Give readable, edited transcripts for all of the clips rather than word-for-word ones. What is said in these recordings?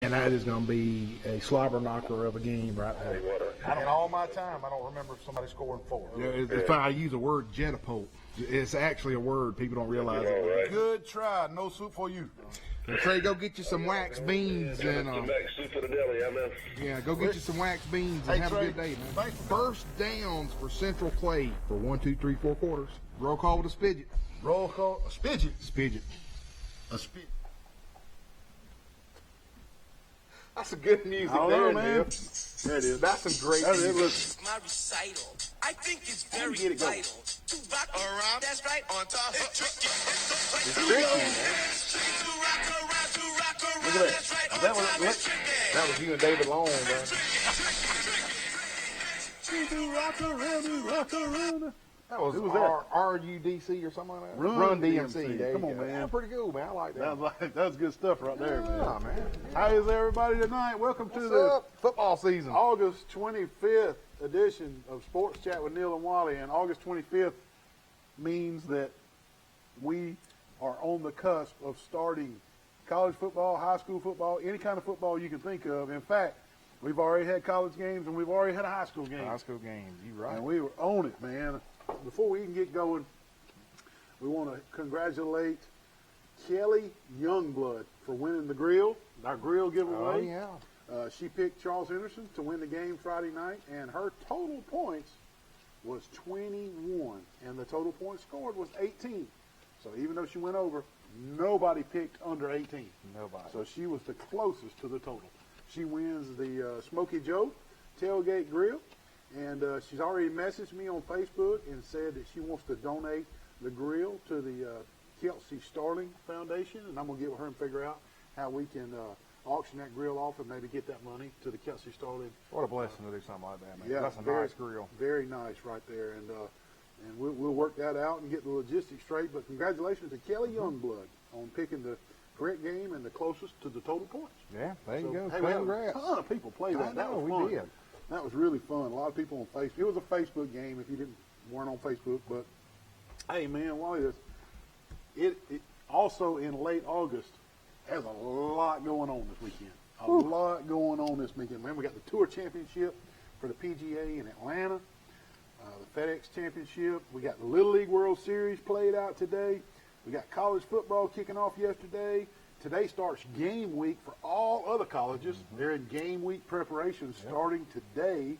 And that is going to be a slobber knocker of a game right there. In all my time, I don't remember somebody scoring 4. Yeah, if I use a word, jetapult, it's actually a word. People don't realize it. Good try. No soup for you. Trey, go get you some wax beans and soup for the deli, yeah, go get you some wax beans and have a good day, man. First downs for Central Clay for 1, 2, 3, 4 quarters. Roll call with a spidget. Roll call. A spidget. Spidget. A spidget. That's some good music there, there, man. Neal. There it is. That's some great music. My recital. I think it's very vital to rock around. That's right on top. It's tricky. It's tricky, man. Look at that. That was you and David Long, man. That was RUDC or something like that. Run DMC. Come on, man. Yeah, pretty cool, man. I like that. That's good stuff right there, man. Yeah, man. How is everybody tonight? Welcome to What's the up? Football season. August 25th edition of Sports Chat with Neal and Wally. And August 25th means that we are on the cusp of starting college football, high school football, any kind of football you can think of. In fact, we've already had college games and we've already had a high school game. High school games, you right. And we were on it, man. Before we even get going, we want to congratulate Kelly Youngblood for winning the grill, our grill giveaway. Oh, yeah. She picked Charles Henderson to win the game Friday night, and her total points was 21, and the total points scored was 18. So even though she went over, nobody picked under 18. Nobody. So she was the closest to the total. She wins the Smokey Joe Tailgate Grill, and she's already messaged me on Facebook and said that she wants to donate the grill to the Kelsey Starling Foundation, and I'm going to get with her and figure out how we can auction that grill off and maybe get that money to the Kelsey Starling. What a blessing to do something like that, man. Yeah, That's a nice grill. Very nice right there, and we'll work that out and get the logistics straight. But congratulations to Kelly Youngblood on picking the correct game and the closest to the total points. Yeah, there you go. Hey, we had a Congrats. ton of people play that. That was fun. We did. That was really fun. A lot of people on Facebook. It was a Facebook game if you weren't on Facebook. But hey, man, Wally, it also in late August has a lot going on this weekend. A lot going on this weekend, man. We got the Tour Championship for the PGA in Atlanta, the FedEx Championship. We got the Little League World Series played out today. We got college football kicking off yesterday. Today starts game week for all other colleges. They're in game week preparations starting today.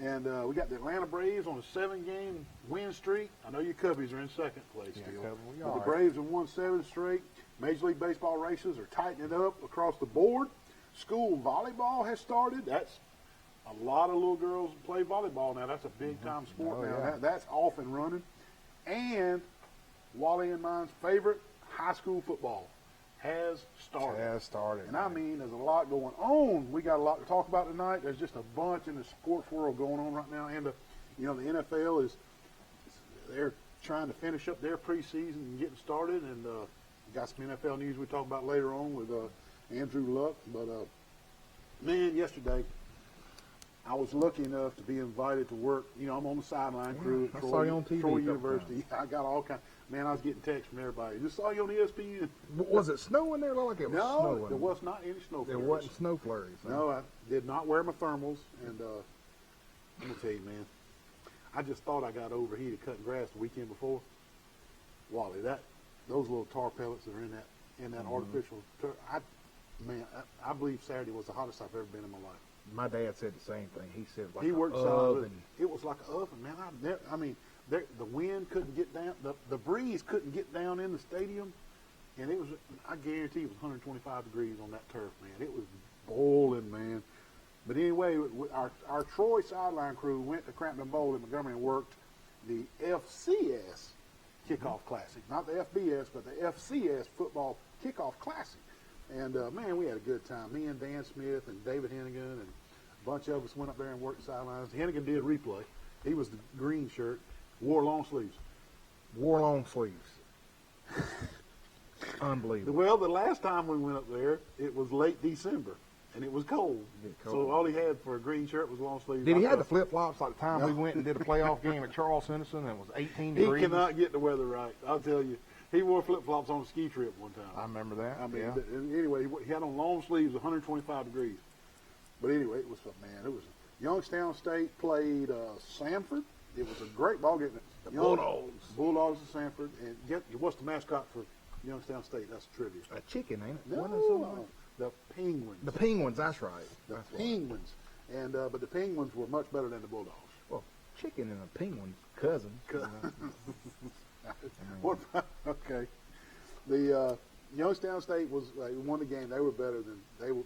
And we got the Atlanta Braves on a 7-game win streak. I know your Cubbies are in second place still. But the Braves have won 7 straight. Major League Baseball races are tightening up across the board. School volleyball has started. That's a lot of little girls play volleyball now. That's a big-time sport now. Yeah. That's off and running. And Wally and mine's favorite, high school football, has started. And I mean, there's a lot going on. We got a lot to talk about tonight. There's just a bunch in the sports world going on right now. And, the NFL they're trying to finish up their preseason and getting started. And got some NFL news we talk about later on with Andrew Luck. But, man, yesterday I was lucky enough to be invited to work. I'm on the sideline crew at saw you on TV Troy University. I got all kinds. Man, I was getting texts from everybody. Just saw you on ESPN. Was it snowing there? Like it was snowing. No, there was not any snow flurries. There wasn't snow flurries. Huh? No, I did not wear my thermals. And I'm going to tell you, man, I just thought I got overheated cutting grass the weekend before. Wally, those little tar pellets that are in that artificial turf, I believe Saturday was the hottest I've ever been in my life. My dad said the same thing. He said like he worked oven. It was like an oven, man. The wind couldn't get down. The breeze couldn't get down in the stadium. And it was, I guarantee it was 125 degrees on that turf, man. It was boiling, man. But anyway, our Troy sideline crew went to Crampton Bowl in Montgomery and worked the FCS Kickoff Classic. Not the FBS, but the FCS Football Kickoff Classic. And, man, we had a good time. Me and Dan Smith and David Hennigan and a bunch of us went up there and worked the sidelines. Hennigan did replay. He was the green shirt, wore long sleeves. Wore long sleeves. Unbelievable. Well, the last time we went up there, it was late December, and it was cold. So all he had for a green shirt was long sleeves. Did he have the flip-flops like the time we went and did a playoff game at Charles Henderson and it was 18 degrees? He cannot get the weather right. I'll tell you. He wore flip-flops on a ski trip one time. I remember that. I mean, yeah. anyway, he had on long sleeves, 125 degrees. But anyway, it was Youngstown State played Sanford. It was a great ball game. The Bulldogs. Bulldogs of Sanford. And what's the mascot for Youngstown State? That's trivia. A chicken, ain't it? No, the Penguins. The Penguins, that's right. The Penguins. And but the Penguins were much better than the Bulldogs. Well, chicken and a penguin cousins. Okay. The Youngstown State was won the game. They were better than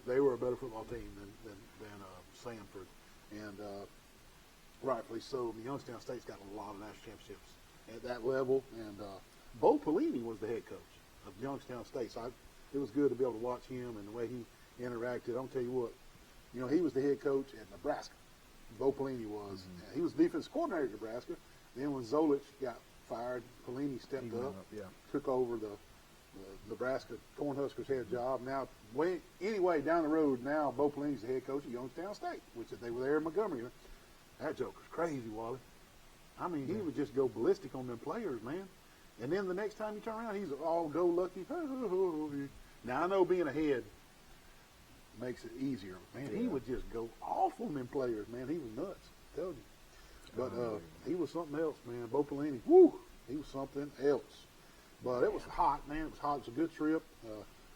they were a better football team than Sanford, and rightfully so. The Youngstown State's got a lot of national championships at that level, and Bo Pelini was the head coach of Youngstown State. So it was good to be able to watch him and the way he interacted. I'll tell you what, he was the head coach at Nebraska. Bo Pelini was. He was defense coordinator at Nebraska. Then when Zolich got fired, Pelini stepped up, took over the Nebraska Cornhuskers head job. Now, anyway, down the road, now Bo Pelini's the head coach at Youngstown State, which they were there in Montgomery. That joker's crazy, Wally. I mean, he would just go ballistic on them players, man. And then the next time you turn around, he's all go-lucky. Now, I know being ahead makes it easier. Man, he would just go off on them players, man. He was nuts, I tell you. But he was something else, man. Bo Pelini, he was something else. But it was hot, man. It was hot. It was a good trip,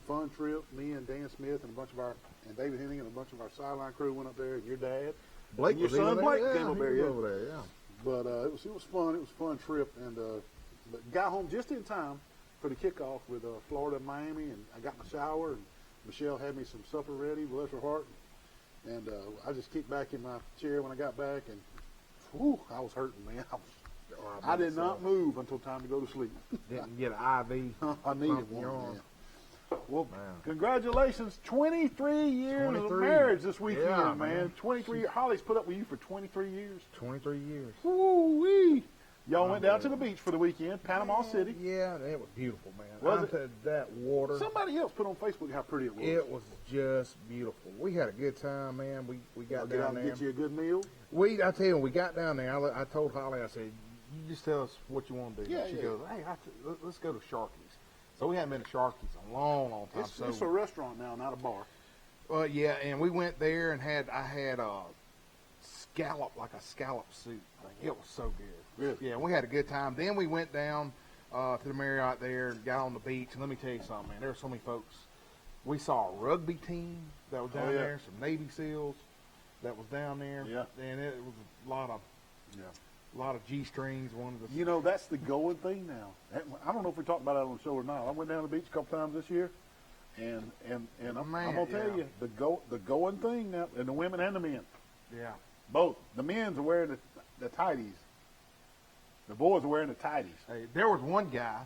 fun trip. Me and Dan Smith and and David Henning and a bunch of our sideline crew went up there. And your dad, Blake, and your son Blake came up there. Over there, yeah. But it was fun. It was a fun trip, and but got home just in time for the kickoff with Florida and Miami. And I got my shower, and Michelle had me some supper ready, bless her heart. And I just kicked back in my chair when I got back, and I was hurting, man. I did not move until time to go to sleep. Didn't get an IV. I needed one, man. Well, congratulations. 23 years of marriage this weekend, man. 23 years. Holly's put up with you for 23 years. 23 years. Woo-wee. Y'all went down to the beach for the weekend, Panama City. Yeah, it was beautiful, man. Was it? That water. Somebody else put on Facebook how pretty it was. It was just beautiful. We had a good time, man. We got down there. Get you a good meal? I tell you, when we got down there, I told Holly, I said, you just tell us what you want to do. She goes, hey, let's go to Sharky's. So we haven't been to Sharky's in a long, long time. It's a restaurant now, not a bar. Yeah, and we went there and I had a scallop soup. It was so good. Really? Yeah, we had a good time. Then we went down to the Marriott there and got on the beach. And let me tell you something, man. There were so many folks. We saw a rugby team that was down there, some Navy SEALs that was down there. Yeah. And it was a lot of G-strings. That's the going thing now. I don't know if we talked about that on the show or not. I went down to the beach a couple times this year, and I'm gonna tell you the going thing now, and the women and the men. Yeah. Both. The men's are wearing the tighties. The boys are wearing the tighties. Hey, there was one guy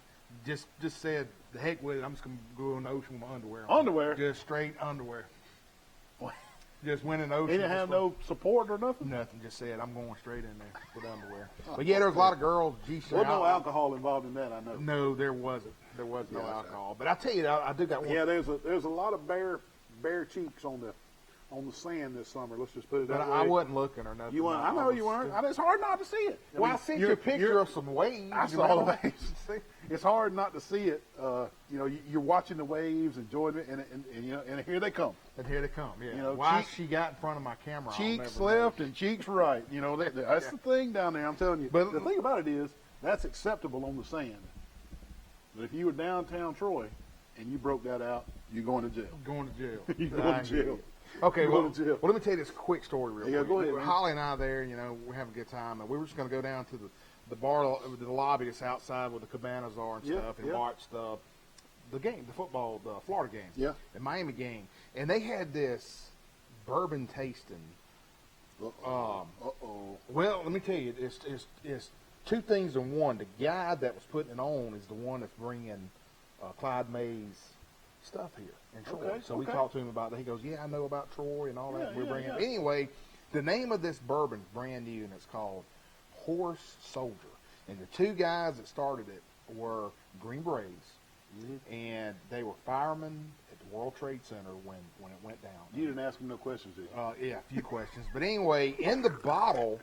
just said, the heck with it, I'm just gonna go in the ocean with my underwear. Underwear? Just straight underwear. Just went in the ocean. He didn't have no support or nothing? Nothing. Just said, I'm going straight in there with underwear. But yeah, there was a lot of girls. There was no alcohol involved in that, I know. No, there wasn't. There was no alcohol. But I tell you, I do got one. Yeah, there's a lot of bare cheeks on the sand this summer. Let's just put it that way. I wasn't looking or nothing. You weren't. I know you weren't. It's hard not to see it. I sent you a picture of some waves. I saw the waves. It's hard not to see it. You're watching the waves, enjoying it, and here they come. And here they come. Yeah. Why she got in front of my camera? Cheeks left and cheeks right. That's the thing down there. I'm telling you. But the thing about it is, that's acceptable on the sand. But if you were downtown Troy and you broke that out, you're going to jail. Going to jail. You're going to jail. Okay, well, let me tell you this quick story real quick. Yeah, go ahead, man. Holly and I there, we're having a good time. And we were just going to go down to the bar, the lobby that's outside where the cabanas are and stuff, and watch the game, the football, the Florida game, the Miami game. And they had this bourbon tasting. Well, let me tell you, it's two things in one. The guy that was putting it on is the one that's bringing Clyde May's stuff here in Troy. So we talked to him about that. He goes, I know about Troy and all that. We're bringing it. Anyway, the name of this bourbon is brand new, and it's called Horse Soldier. And the two guys that started it were Green Berets, and they were firemen at the World Trade Center when it went down. You didn't ask them no questions, did you? Yeah, a few questions. But anyway, in the bottle,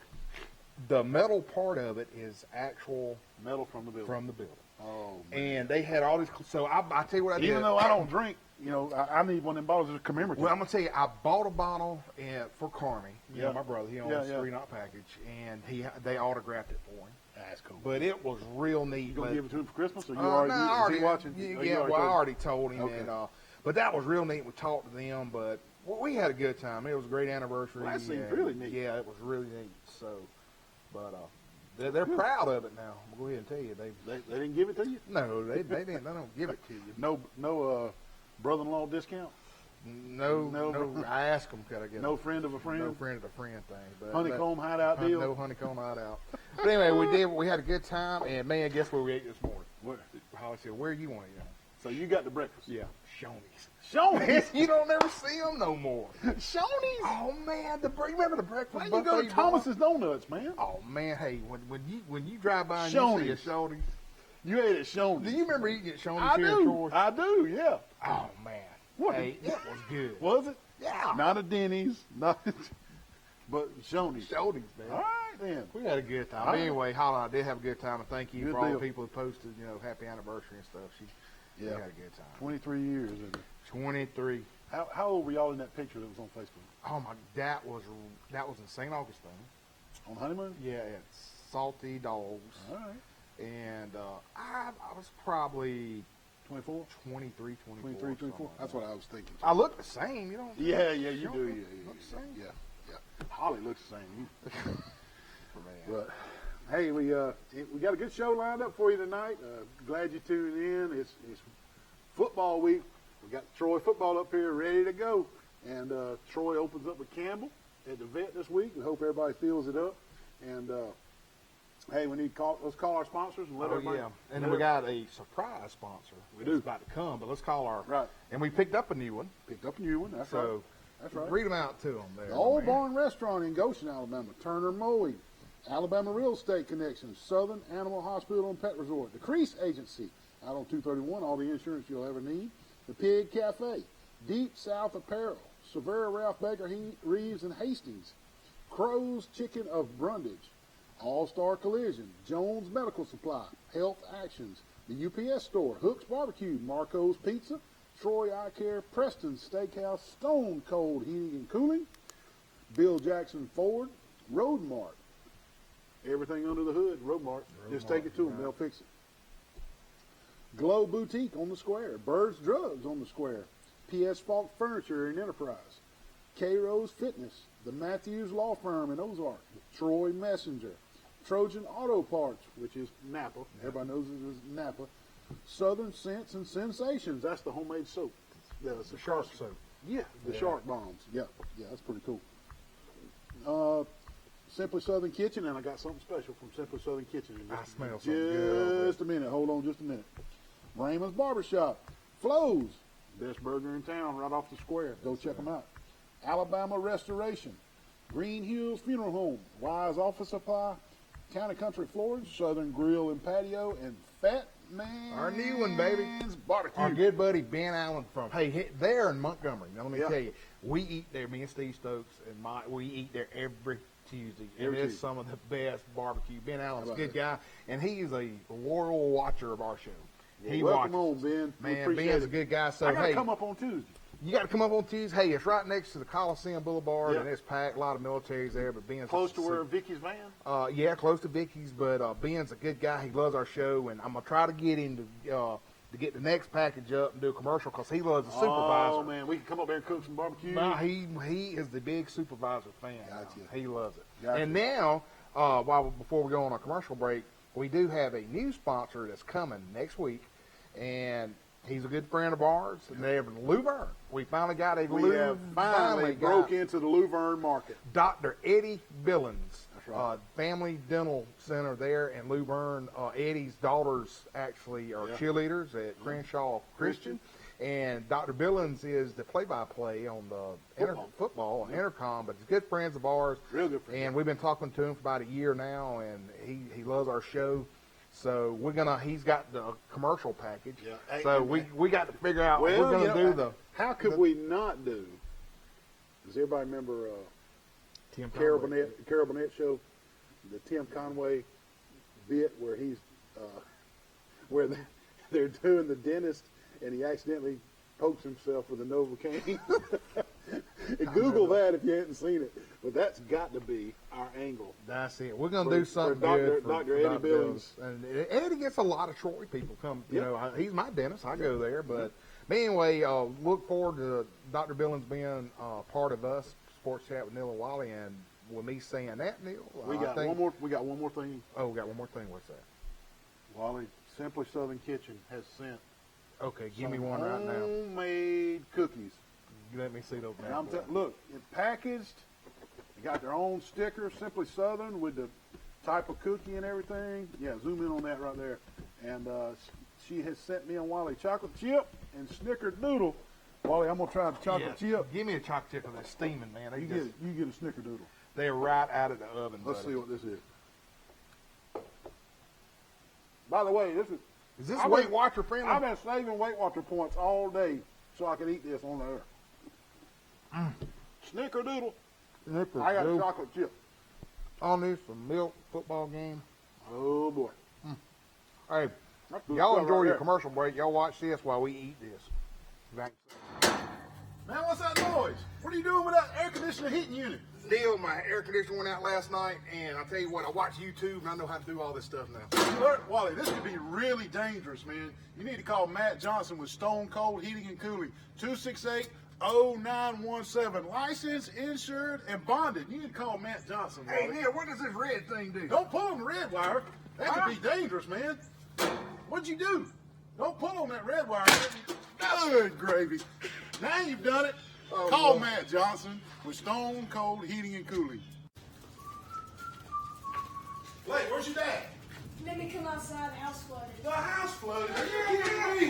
The metal part of it is actual metal from the building. From the building. Oh, man. And they had all these. So I tell you what I did. Even though I don't drink, I need one of them bottles as a commemorative. Well, I'm gonna tell you, I bought a bottle for Carmi. My brother. He owns a 3-knot package, and they autographed it for him. That's cool. But it was real neat. You gonna give it to him for Christmas, or you already is he watching? Yeah, I already told him. Okay. And, but that was real neat. We talked to them, but we had a good time. It was a great anniversary. Well, that seems really neat. Yeah, it was really neat. So, but they're proud of it now. I'll go ahead and tell you, they didn't give it to you. No, they didn't. They don't give it to you. No brother-in-law discount. No. I asked them, could I get no friend of a friend. No friend of a friend thing. But honeycomb hideout deal. No honeycomb hideout. But anyway, we had a good time, and man, guess where we ate this morning? Holly said, "Where you want to eat?" So you got the breakfast? Yeah, Shoney's. Shoney's? You don't ever see them no more. Shoney's? Oh man, remember the breakfast? Why you go to Thomas's Donuts, man? Oh man, hey, when you drive by and Shoney's. you see a Shoney's, you ate at Shoney's. Do you remember eating at Shoney's here in Troy? I do. Yeah. Oh man, what? Hey, it was good. Was it? Yeah. Not a Denny's, but Shoney's. Shoney's, man. All right then. We had a good time. Anyway, Holly, I did have a good time, and thank you Good for all deal. the people who posted, happy anniversary and stuff. We had a good time. 23 years. Isn't it? 23. How old were y'all in that picture that was on Facebook? Oh my, that was in St. Augustine. On honeymoon? Yeah, at Salty Dogs. All right. And I was probably 24? 23, 24. 23, 24. That's what I was thinking. I look the same, Yeah, you do. Look the same. Yeah. Holly looks the same. Man. But hey, we got a good show lined up for you tonight. Glad you tuned in. It's football week. We got Troy football up here ready to go, and Troy opens up with Campbell at the vet this week. We hope everybody fills it up. And hey, let's call our sponsors and let everybody. Yeah, and then we got a surprise sponsor. We do. It's about to come, but let's call our right. And we picked up a new one. That's right. That's right. Read them out to them there. The Old Barn Restaurant in Goshen, Alabama. Turner Mowing. Alabama Real Estate Connections. Southern Animal Hospital and Pet Resort. The Crease Agency out on 231. All the insurance you'll ever need. The Pig Cafe. Deep South Apparel. Severa Ralph Baker Reeves and Hastings. Crow's Chicken of Brundage. All-Star Collision. Jones Medical Supply. Health Actions. The UPS Store. Hook's Barbecue. Marco's Pizza. Troy Eye Care, Preston's Steakhouse, Stone Cold Heating and Cooling, Bill Jackson Ford, Road Mart. Everything under the hood, Road Mart. Just take it to them, they'll fix it. Glow Boutique on the square, Bird's Drugs on the square, P.S. Falk Furniture and Enterprise, K-Rose Fitness, the Matthews Law Firm in Ozark, Troy Messenger, Trojan Auto Parts, which is Napa. Everybody knows it as Napa. Southern Scents and Sensations. That's the homemade soap. The shark soap. Yeah, the shark bombs. Yeah, that's pretty cool. Simply Southern Kitchen, and I got something special from Simply Southern Kitchen. I smell something good. Just a minute. Hold on just a minute. Raymond's Barbershop. Flo's. Best burger in town right off the square. Go check them out. Alabama Restoration. Green Hills Funeral Home. Wise Office Supply. Town and Country Floors. Southern Grill and Patio. And Fat Man. Our new one, baby. Barbecue. Our good buddy Ben Allen from there in Montgomery. Now let me tell you, we eat there. Me and Steve Stokes and we eat there every Tuesday. And it's some of the best barbecue. Ben Allen's a good guy, and he is a loyal watcher of our show. Well, he welcome watches. on, Ben. Man, Ben's a good guy. So I gotta come up on Tuesday. You got to come up on Tuesday. Hey, it's right next to the Coliseum Boulevard, and it's packed. A lot of military's there, but Ben's close to where Vicky's van. Yeah, close to Vicky's. But Ben's a good guy. He loves our show, and I'm gonna try to get him to get the next package up and do a commercial because he loves the supervisor. Oh man, we can come up there and cook some barbecue. No, he is the big supervisor fan. Gotcha. He loves it. Gotcha. And now, before we go on a commercial break, we do have a new sponsor that's coming next week, and he's a good friend of ours, and they're in Luverne. We finally got a finally broke into the Luverne market. Dr. Eddie Billings, That's right. Family Dental Center there in Luverne. Eddie's daughters actually are cheerleaders at Crenshaw Christian, and Dr. Billings is the play-by-play on the football on Intercom, but he's good friends of ours. Real good friends. And we've been talking to him for about a year now, and he loves our show. So he's got the commercial package. Yeah. So we got to figure out what we're going to do the. How could we not do? Does everybody remember Carol Burnett show? the Tim Conway bit where he's where they're doing the dentist and he accidentally pokes himself with a Novocaine. Google that if you hadn't seen it. But that's got to be our angle. That's it. We're going to do something good for Dr. Eddie Billings. And Eddie gets a lot of Troy people come. You know, he's my dentist. I go there. But anyway, look forward to Dr. Billings being part of us, Sports Chat with Neal and Wally. And with me saying that, Neal, we got one more thing. Oh, we got one more thing. What's that? Wally, Simply Southern Kitchen has sent. Okay, give me one right now. Homemade cookies. Let me see those. Look, it's packaged. They got their own sticker, Simply Southern, with the type of cookie and everything. Yeah, zoom in on that right there. And she has sent me and Wally chocolate chip and snickerdoodle. Wally, I'm gonna try the chocolate chip. Give me a chocolate chip because they're steaming, man. You get a snickerdoodle. They're right out of the oven. Let's see what this is. By the way, this is Weight Watcher friendly? I've been saving Weight Watcher points all day so I can eat this on the air. Snickerdoodle. I got chocolate chip. On this some milk football game. Oh boy. Hey, y'all enjoy your commercial break. Y'all watch this while we eat this. Man, what's that noise? What are you doing with that air conditioner heating unit? Neal, my air conditioner went out last night, and I'll tell you what, I watch YouTube, and I know how to do all this stuff now. Look, Wally, this could be really dangerous, man. You need to call Matt Johnson with Stone Cold Heating and Cooling. 268-0917. Licensed, insured, and bonded. You need to call Matt Johnson, Wally. Hey, Neal, what does this red thing do? Don't pull on the red wire. That could be dangerous, man. What'd you do? Don't pull on that red wire. Good gravy. Now you've done it. Call Matt Johnson with Stone Cold Heating and Cooling. Blake, where's your dad? Made me come outside, the house flooded. The house flooded? Are you kidding me?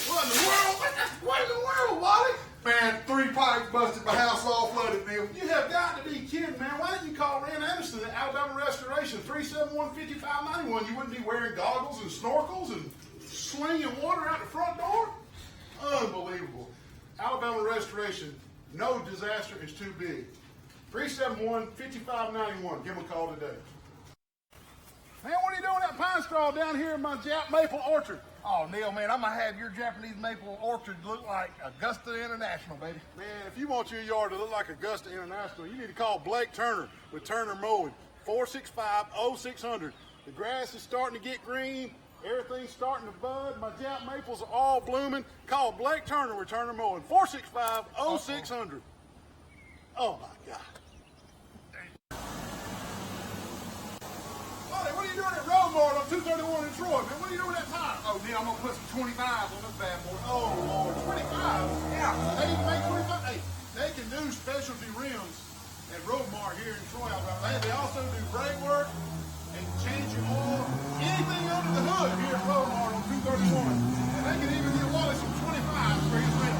What in the world? What in the world, Wally? Man, 3 pipes busted, my house all flooded, Neal. You have got to be kidding, man. Why didn't you call Rand Anderson at Alabama Restoration, 371-5591? You wouldn't be wearing goggles and snorkels and slinging water out the front door? Unbelievable. Alabama Restoration, no disaster is too big. 371-5591. Give them a call today. Man, what are you doing with that pine straw down here in my Jap maple orchard? Oh, Neal, man, I'm going to have your Japanese maple orchard look like Augusta International, baby. Man, if you want your yard to look like Augusta International, you need to call Blake Turner with Turner Mowing, 465-0600. The grass is starting to get green. Everything's starting to bud. My Jap maples are all blooming. Call Blake Turner with Turner Mowing, 465-0600. Oh, my God. What are you doing at Roadmart on 231 in Troy, man? What are you doing at time? Oh, Neal, I'm going to put some 25s on this bad boy. Oh, Lord, 25? Yeah. They can make 25. Hey, they can do specialty rims at Roadmart here in Troy, Alabama. They also do brake work and change your oil, anything under the hood here at Roadmart on 231. And they can even get Wally some 25s for his rim.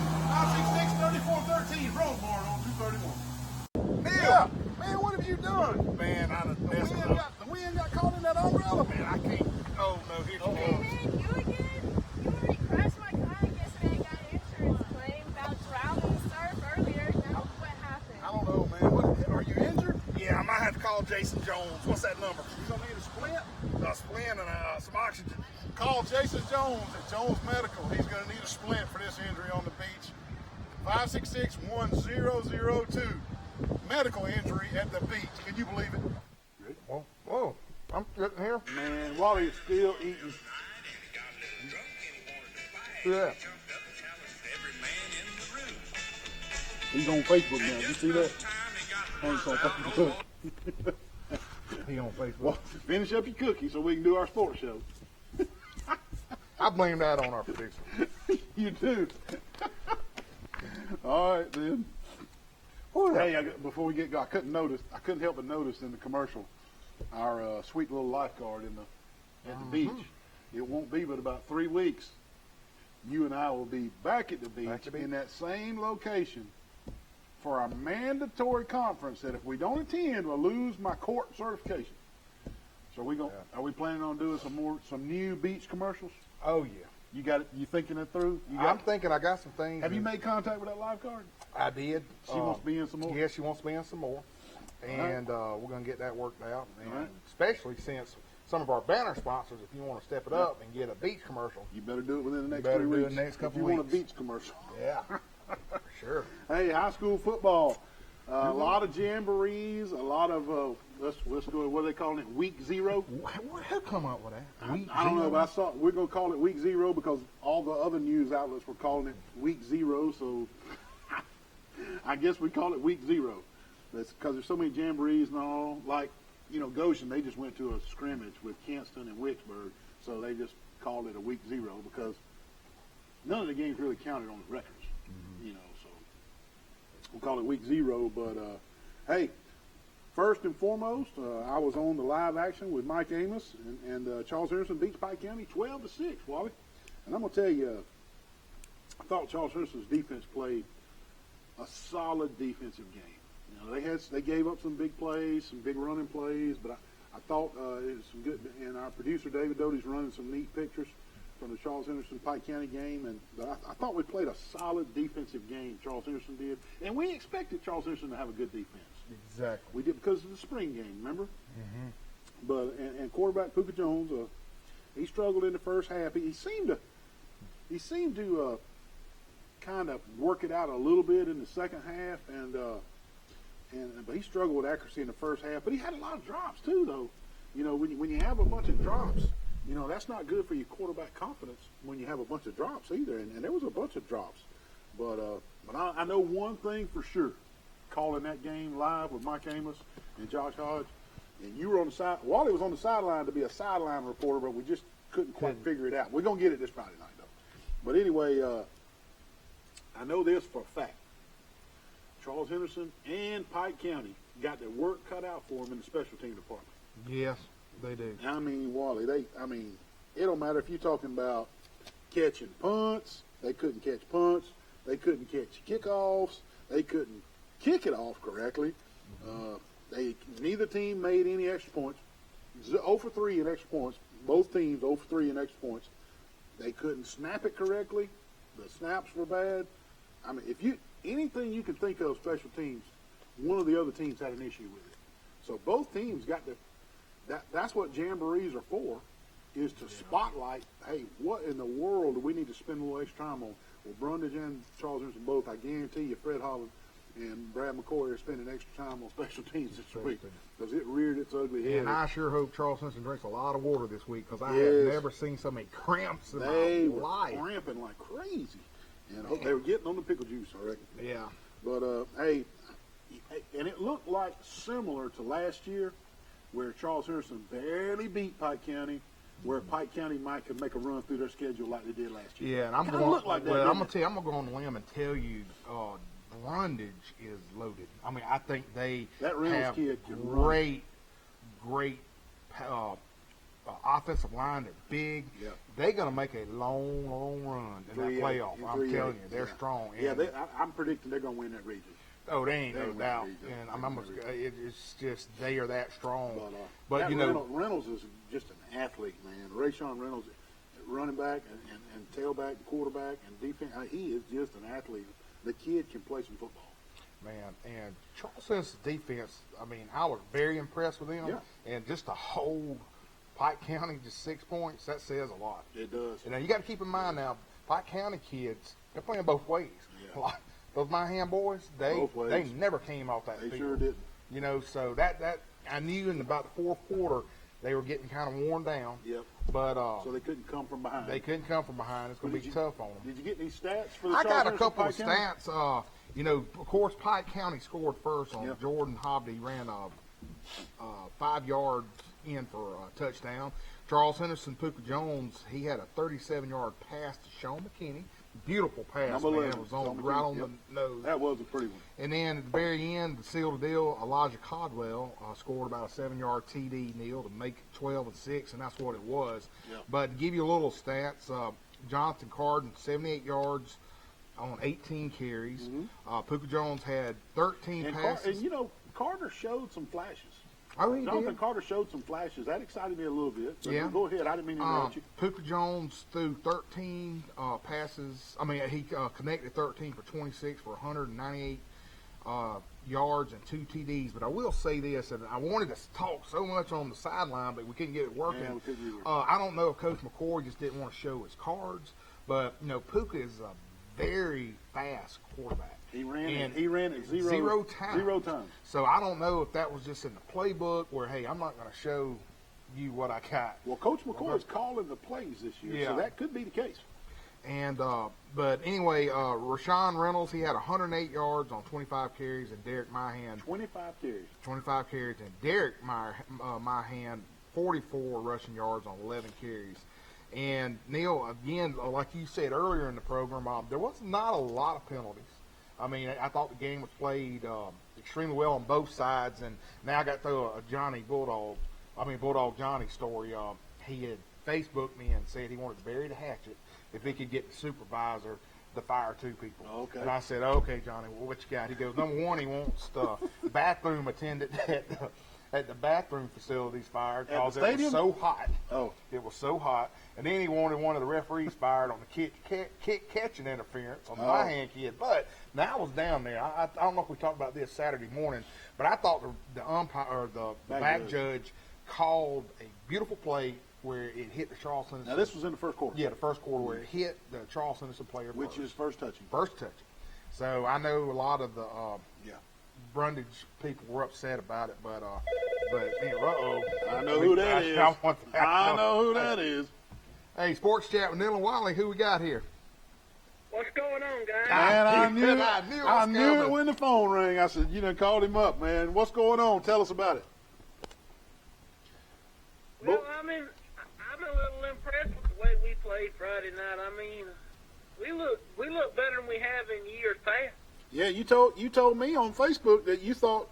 566-3413, Roadmart on 231. Neal! Man, what have you done? Man, I done messed up. The wind got caught in that umbrella. Man, I can't. Oh, no, here she Hey comes. man, you again? You already crashed my kayak yesterday and got an insurance claim about drowning in the surf earlier. Now what happened? I don't know, man. What, are you injured? Yeah, I might have to call Jason Jones. What's that number? You gonna need a splint? A splint and some oxygen. Call Jason Jones at Jones Medical. He's gonna need a splint for this injury on the beach. 566-1002. Medical injury at the beach. Can you believe it? Whoa, I'm sitting here. Man, Wally is still eating. Yeah. He's on Facebook now. You see that? He's on Facebook. He on Facebook. Well, finish up your cookie so we can do our sports show. I blame that on our producer. You do. All right, then. Hey, before we get going, I couldn't help but notice in the commercial our sweet little lifeguard at the beach. It won't be but about 3 weeks. You and I will be back at the beach in that same location for our mandatory conference that if we don't attend, we'll lose my court certification. So are we planning on doing some new beach commercials? Oh, yeah. You got it? You thinking it through? I'm thinking I got some things. Have you made contact with that lifeguard? I did. She wants to be in some more? Yeah, she wants to be in some more. and we're going to get that worked out. And especially since some of our banner sponsors, if you want to step it up and get a beach commercial, you better do it within the next 3 better do it weeks. in the next couple if you weeks. want a beach commercial. Yeah, for sure. Hey, high school football. A lot of jamborees, a lot of, let's go, what are they calling it, week 0? Who come up with that? I don't know, but we're going to call it week 0 because all the other news outlets were calling it week 0, so I guess we call it week 0. That's because there's so many jamborees and all. Like, Goshen, they just went to a scrimmage with Kinston and Wicksburg, so they just called it a week 0 because none of the games really counted on the records, so we'll call it week 0. But, hey, first and foremost, I was on the live action with Mike Amos and Charles Henderson beats Pike County 12-6, Wally. And I'm going to tell you, I thought Charles Henderson's defense played a solid defensive game. They gave up some big plays, some big running plays, but I thought it was some good. And our producer David Doty's running some neat pictures from the Charles Henderson Pike County game, and I thought we played a solid defensive game. Charles Henderson did, and we expected Charles Henderson to have a good defense. Exactly. We did because of the spring game, remember? Mm-hmm. But and quarterback Puka Jones, he struggled in the first half. He seemed to kind of work it out a little bit in the second half, but he struggled with accuracy in the first half. But he had a lot of drops too, though. When you have a bunch of drops, that's not good for your quarterback confidence when you have a bunch of drops either. And there was a bunch of drops. But I know one thing for sure, calling that game live with Mike Amos and Josh Hodge, and you were on the side. Wally was on the sideline to be a sideline reporter, but we just couldn't quite figure it out. We're gonna get it this Friday night though. But anyway, I know this for a fact. Charles Henderson and Pike County got their work cut out for them in the special team department. Yes, they do. I mean, Wally, it don't matter if you're talking about catching punts. They couldn't catch punts. They couldn't catch kickoffs. They couldn't kick it off correctly. Neither team made any extra points. 0 for 3 in extra points. Both teams 0 for 3 in extra points. They couldn't snap it correctly. The snaps were bad. I mean, anything you can think of special teams, one of the other teams had an issue with it. So both teams got that's what jamborees are for, is to spotlight, hey, what in the world do we need to spend a little extra time on? Well, Brundage and Charles Henderson both, I guarantee you, Fred Holland and Brad McCoy are spending extra time on special teams this week because it reared its ugly head. And I sure hope Charles Henderson drinks a lot of water this week because I have never seen so many cramps in my life. They were cramping like crazy. They were getting on the pickle juice, I reckon. Yeah. But, hey, and it looked like similar to last year where Charles Henderson barely beat Pike County, where Pike County might could make a run through their schedule like they did last year. Yeah, and I'm going to tell you, I'm going to go on the limb and tell you Brundage is loaded. I mean, I think they have great offensive line. They're big. Yep. They're going to make a long, long run in that playoff. I'm telling you, they're strong. Yeah, I'm predicting they're going to win that region. Oh, they ain't no doubt. And it's just they are that strong. But Reynolds is just an athlete, man. Rayshawn Reynolds, running back and tailback, and quarterback, and defense. He is just an athlete. The kid can play some football. Man, and Charleston's defense, I mean, I was very impressed with them. Yeah. And just to hold Pike County just 6 points, that says a lot. It does. And now you got to keep in mind now, Pike County kids, they're playing both ways. Yeah. Like, those Myham boys, they never came off that field. They sure didn't. So that I knew in about the fourth quarter they were getting kind of worn down. Yep. But so they couldn't come from behind. They couldn't come from behind. It's going to be tough on them. Did you get any stats for the I got a couple of stats. Of course, Pike County scored first on Jordan Hobby. Ran 5 yards in for a touchdown. Charles Henderson, Puka Jones, he had a 37-yard pass to Sean McKinney. Beautiful pass, man. It was right on the nose. That was a pretty one. And then at the very end, to seal the deal, Elijah Codwell scored about a 7-yard TD, Neal, to make it 12-6, and that's what it was. Yep. But to give you a little stats, Jonathan Carden, 78 yards on 18 carries. Mm-hmm. Puka Jones had 13 passes. And, Carter showed some flashes. Oh, he Jonathan did? Carter showed some flashes. That excited me a little bit. Yeah. Go ahead. I didn't mean to interrupt you. Puka Jones threw 13 passes. I mean, he connected 13 for 26 for 198 yards and 2 TDs. But I will say this, and I wanted to talk so much on the sideline, but we couldn't get it working. Yeah, we couldn't either. I don't know if Coach McCoy just didn't want to show his cards, but Puka is a very fast quarterback. He ran it zero times. 0 times. So I don't know if that was just in the playbook where, hey, I'm not going to show you what I got. Well, Coach McCoy is calling the plays this year, so that could be the case. And but anyway, Rashawn Reynolds, he had 108 yards on 25 carries, and Derek Myhan 25 carries, and Derek Myhan 44 rushing yards on 11 carries. And Neal, again, like you said earlier in the program, there was not a lot of penalties. I mean, I thought the game was played extremely well on both sides, and now I got to throw a Bulldog Johnny story. He had Facebooked me and said he wanted to bury the hatchet if he could get the supervisor to fire 2 people. Okay. And I said, okay, Johnny, well, what you got? He goes, number one, he wants the bathroom attendant at the bathroom facilities fired because it was so hot. Oh. It was so hot. And then he wanted one of the referees fired on the kick catching interference on the Myhan kid. But now I was down there. I don't know if we talked about this Saturday morning, but I thought the umpire or the back judge called a beautiful play where it hit the Charles Henderson. Now, this was in the first quarter. Yeah, the first quarter where it hit the Charles Henderson player which is first touching. First touching. So I know a lot of the Brundage people were upset about it, but anyway, I know who that is. I know who that is. Hey, Sports Chat with Neal and Wally, who we got here? What's going on, guys? Man, I knew it when the phone rang. I said, you done called him up, man. What's going on? Tell us about it. Well, I'm a little impressed with the way we played Friday night. I mean, we look better than we have in years past. Yeah, you told me on Facebook that you thought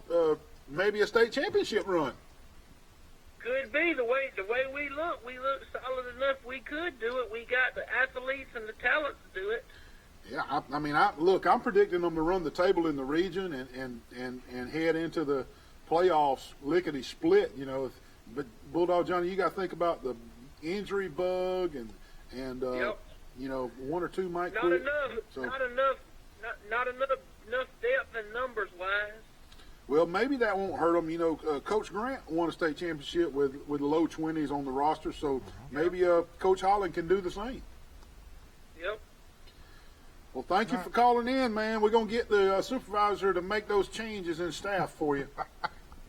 maybe a state championship run. Could be the way we look solid enough. We could do it. We got the athletes and the talent to do it. Yeah, I'm predicting them to run the table in the region and head into the playoffs lickety split. But Bulldog Johnny, you got to think about the injury bug and yep. 1 or 2 might not quit. Not enough depth and numbers wise. Well, maybe that won't hurt them. Coach Grant won a state championship with low 20s on the roster, so maybe Coach Holland can do the same. Yep. Well, thank you for calling in, man. We're going to get the supervisor to make those changes in staff for you.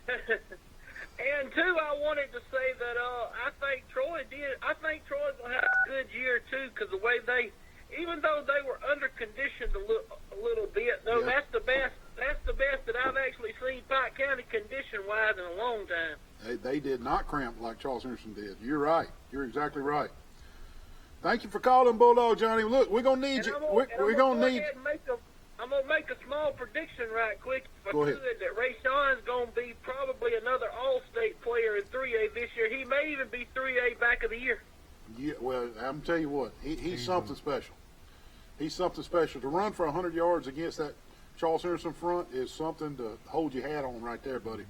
And, too, I wanted to say that I think Troy's going to have a good year, too, because the way even though they were under-conditioned a little bit, though, that's the best that I've actually seen Pike County condition-wise in a long time. They did not cramp like Charles Henderson did. You're right. You're exactly right. Thank you for calling, Bulldog Johnny. Look, we're going to need you. We're going to need. I'm going to make a small prediction right quick. Go ahead. That Ray Sean's going to be probably another All-State player in 3A this year. He may even be 3A back of the year. Yeah, well, I'm telling you what, he's something special. He's something special. To run for 100 yards against that Charles Henderson front is something to hold your hat on right there, buddy.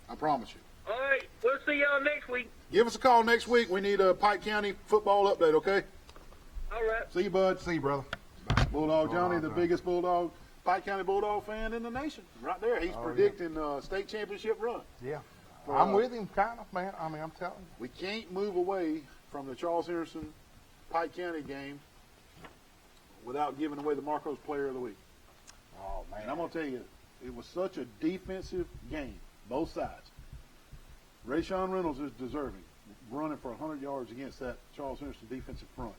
I promise you. All right, we'll see y'all next week. Give us a call next week. We need a Pike County football update, okay? All right. See you, bud. See you, brother. Bulldog Johnny, the biggest Pike County Bulldog fan in the nation. Right there. He's predicting state championship run. Yeah. I'm with him, kind of, man. I mean, I'm telling you. We can't move away from the Charles Henderson Pike County game without giving away the Marcos Player of the Week. Oh, man. And I'm going to tell you, it was such a defensive game, both sides. Rashawn Reynolds is deserving, running for 100 yards against that Charles Henderson defensive front.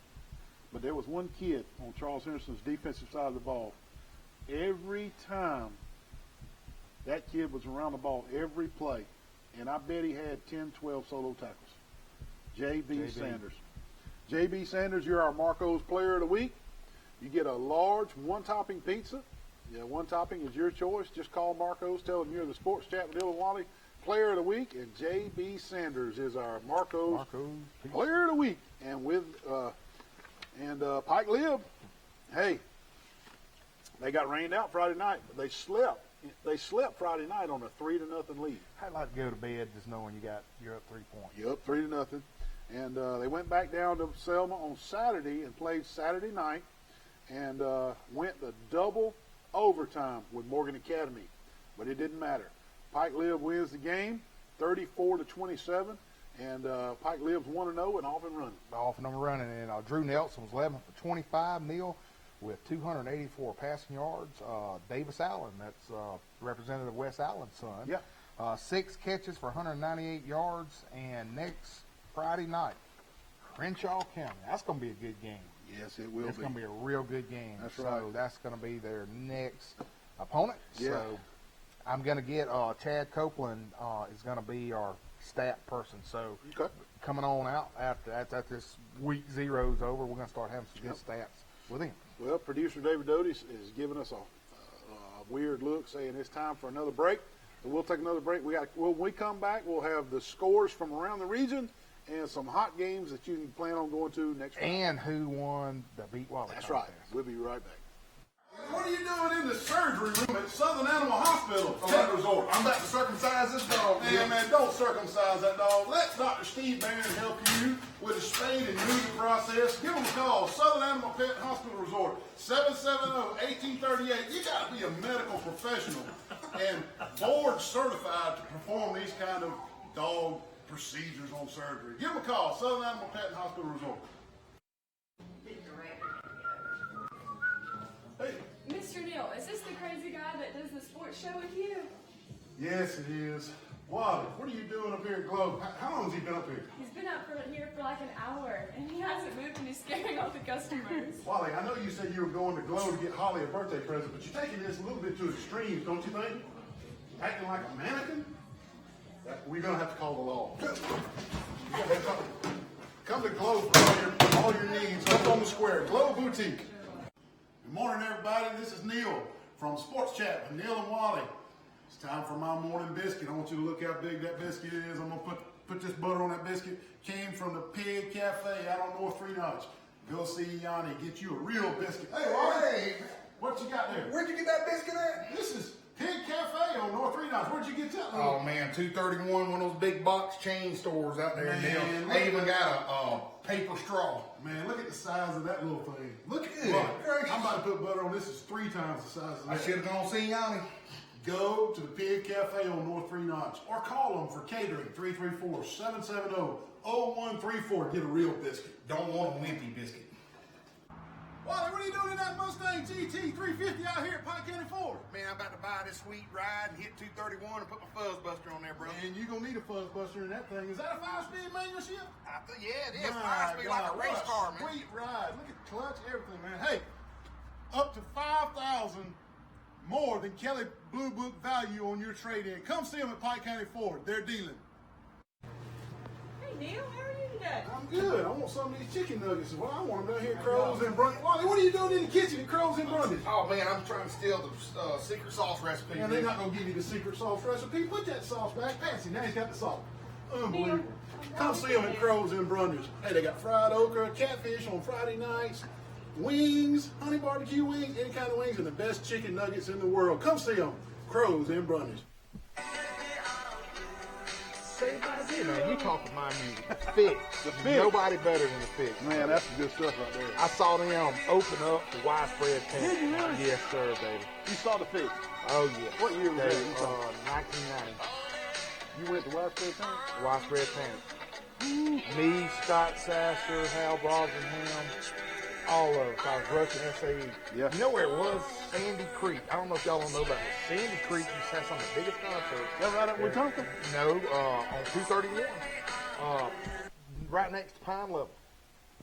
But there was one kid on Charles Henderson's defensive side of the ball. Every time that kid was around the ball, every play, and I bet he had 10, 12 solo tackles. J.B. Sanders. J.B. Sanders, you're our Marcos Player of the Week. You get a large one-topping pizza. Yeah, one topping is your choice. Just call Marcos, tell them you're the Sports Chat with Neal and Wally Player of the Week, and J.B. Sanders is our Marcos Player of the Week. And with Pike Lib, hey, they got rained out Friday night, but they slept. They slept Friday night on a 3-0 lead. I'd like to go to bed just knowing you're up 3 points. You're up 3-0. And they went back down to Selma on Saturday and played Saturday night and went the double overtime with Morgan Academy, but it didn't matter. Pike Live wins the game, 34-27, and Pike Live's 1-0 and off and running. Off and running, and Drew Nelson was 11 for 25. Neal with 284 passing yards. Davis Allen, that's Representative Wes Allen's son. Yeah. 6 catches for 198 yards. And next Friday night, Crenshaw County. That's going to be a good game. Yes, it will be. It's going to be a real good game. That's so right. that's going to be their next opponent. Yeah. So I'm going to get Chad Copeland is going to be our stat person. So Okay. coming on out after this week 0 is over, we're going to start having some good stats with him. Well, producer David Doty is giving us a weird look, saying it's time for another break. So we'll take another break. When we come back, we'll have the scores from around the region and some hot games that you can plan on going to next week. And who won the Beat Wally That's contest. right. We'll be right back. What are you doing in the surgery room at Southern Animal Hospital from that resort? I'm about to circumcise this dog. Man, don't circumcise that dog. Let Dr. Steve Barron help you with a spade and neuter process. Give him a call. Southern Animal Pet Hospital Resort, 770-1838. You got to be a medical professional and board certified to perform these kind of dog procedures on surgery. Give him a call. Southern Animal Pet Hospital Resort. Hey. Mr. Neal, is this the crazy guy that does the sports show with you? Yes, it is. Wally, what are you doing up here at Globe? How long has he been up here? He's been up here for like an hour, and he hasn't moved, and he's scaring off the customers. Wally, I know you said you were going to Globe to get Holly a birthday present, but you're taking this a little bit to extremes, don't you think? Acting like a mannequin? We're going to have to call the law. Come to Globe for all your needs up on the square. Globe Boutique. Good morning, everybody. This is Neal from Sports Chat with Neal and Wally. It's time for my morning biscuit. I want you to look how big that biscuit is. I'm going to put this butter on that biscuit. Came from the Pig Cafe out on North 3 Notch. Go see Yanni. Get you a real biscuit. Hey, Wally. What you got there? Where'd you get that biscuit at? This is Pig Cafe on North 3 Notch. Where'd you get that? Oh man, 231, one of those big box chain stores out there. Man, They even got a paper straw. Man, look at the size of that little thing. Look at Good butter. gracious. I'm about to put butter on this. Is 3 times the size of I that. should have gone see Yanni. Go to the Pig Cafe on North 3 Notch or call them for catering, 334-770-0134. Get a real biscuit. Don't want a wimpy biscuit. Wally, what are you doing in that Mustang GT 350 out here at Pike County Ford? Man, I'm about to buy this sweet ride and hit 231 and put my fuzz buster on there, bro. And you're going to need a fuzz buster in that thing. Is that a 5-speed manual shift? Yeah, it is. My Fire speed like a God, race what car, man. Sweet ride. Look at the clutch, everything, man. Hey, up to $5,000 more than Kelly Blue Book value on your trade-in. Come see them at Pike County Ford. They're dealing. Hey, Neal, how are you today? I'm good. I want some of these chicken nuggets. Well, I want them down here at Crows and Brundage. Wally, what are you doing in the kitchen at Crows and Brundage? Oh man, I'm trying to steal the secret sauce recipe. Man, they're not going to give you the secret sauce recipe. Put that sauce back. Patsy, now he's got the sauce. Unbelievable. Come see them at Crows and Brundage. Hey, they got fried okra, catfish on Friday nights, wings, honey barbecue wings, any kind of wings, and the best chicken nuggets in the world. Come see them. Crows and Brundage. Man, you talking my music. Fix. The Fix. Nobody better than the Fix. Man, that's the good stuff right there. I saw them open up the widespread tent. Did you really? Yes, sir, baby. You saw the Fix. Oh, yeah. What year was They, that? 1990. You went to Widespread Tank? Widespread tent. Me, Scott Sasser, Hal Brosnahan, all of us. I was rushing SAE. Yeah. You know where it was? Sandy Creek. I don't know if y'all don't know about it. Sandy Creek used to have some of the biggest concerts. That right up with Wetumpka? No, on 231. Right next to Pine Level.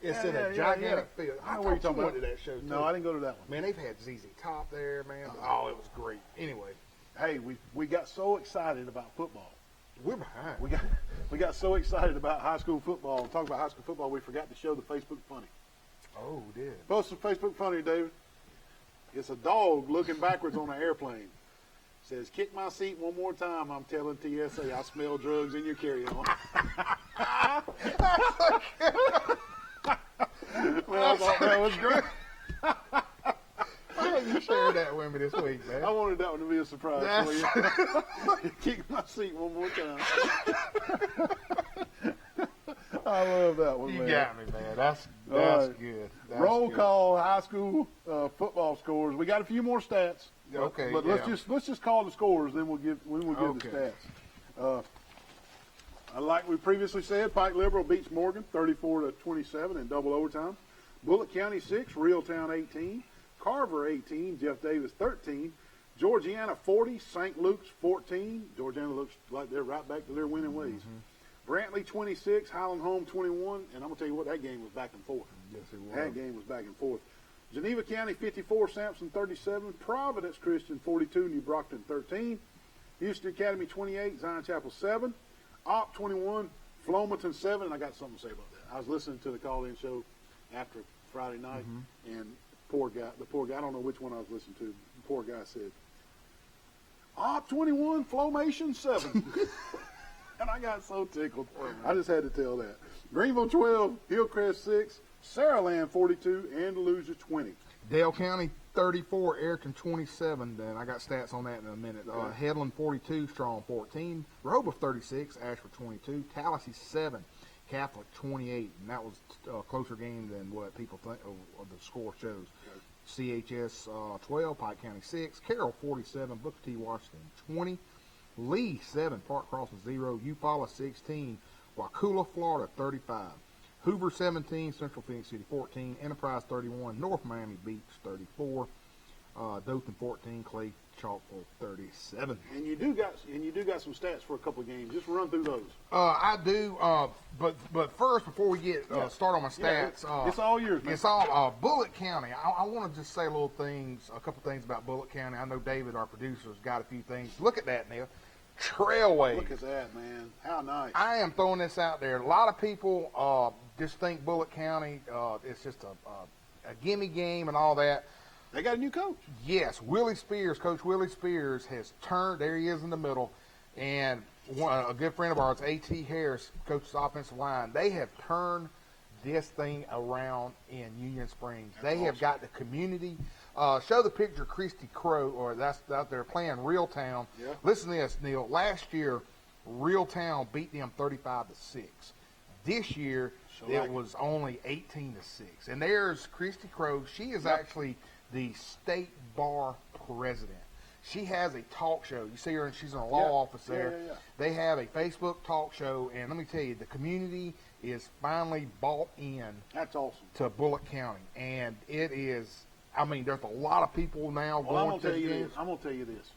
It's in a gigantic field. I know what you're talking about. To that show too. No, I didn't go to that one. Man, they've had ZZ Top there, man. Oh, it was great. Anyway, Hey, we got so excited about football. we're behind. We got so excited about high school football. Talking about high school football, we forgot to show the Facebook funny. Oh, we did. Post some Facebook funny, David. It's a dog looking backwards on an airplane. Says, "Kick my seat one more time. I'm telling TSA I smell drugs in your carry-on." Well, I thought that was great. Why you shared that with me this week, man? I wanted that one to be a surprise for you. Kick my seat one more time. I love that one, You man. got me, man. That's right. good. That's Roll good. call high school football scores. We got a few more stats. Okay. But let's just call the scores, then we'll give Okay. the stats. Like we previously said, Pike Liberal beats Morgan 34-27 in double overtime. Bullitt County 6, Reeltown 18, Carver 18, Jeff Davis 13, Georgiana 40, St. Luke's 14. Georgiana looks like they're right back to their winning ways. Brantley 26, Highland Home 21, and I'm gonna tell you what, that game was back and forth. Yes, it was. That game was back and forth. Geneva County 54, Sampson 37, Providence Christian 42, New Brockton 13, Houston Academy 28, Zion Chapel 7, Op 21, Flomaton 7, and I got something to say about that. I was listening to the call-in show after Friday night, and the poor guy, I don't know which one I was listening to, the poor guy said, Op 21, Flomation 7. And I got so tickled. I just had to tell that. Greenville 12, Hillcrest 6, Saraland 42, Andalusia 20. Dale County 34, Ayrton 27. Then I got stats on that in a minute. Headland 42, Strong 14. Rehoboth 36, Ashford 22. Tallahassee 7, Catholic 28. And that was a closer game than what people think of the score shows. CHS 12, Pike County 6. Carroll 47, Booker T. Washington 20. Lee 7, Park Crossing 0. Eufaula 16. Waukulla, Florida 35. Hoover 17, Central Phoenix City 14, Enterprise 31, North Miami Beach 34, Dothan 14, Clay Chalkville 37. And you do got some stats for a couple of games. Just run through those. I do, but first before we get start on my stats, it's all yours, man. It's all Bullitt County. I want to just say a couple things about Bullitt County. I know David, our producer, has got a few things. Look at that, Neal. Trailway. Look at that, man. How nice. I am throwing this out there. A lot of people just think Bullitt County, it's just a gimme game and all that. They got a new coach. Yes, Coach Willie Spears has turned, there he is in the middle, and a good friend of ours, A.T. Harris, coaches offensive line, they have turned this thing around in Union Springs. They have got the community. Show the picture of Christy Crow, or that's out there playing Reeltown. Yeah. Listen to this, Neal. Last year, Reeltown beat them 35-6. This year, it was only 18-6. And there's Christy Crow. She is actually the state bar president. She has a talk show. You see her, and she's in a law office there. Yeah. They have a Facebook talk show, and let me tell you, the community is finally bought in. That's awesome. To Bullitt County, and it is. I mean, there's a lot of people now Well, I'm going to the games. I'm going to tell you this.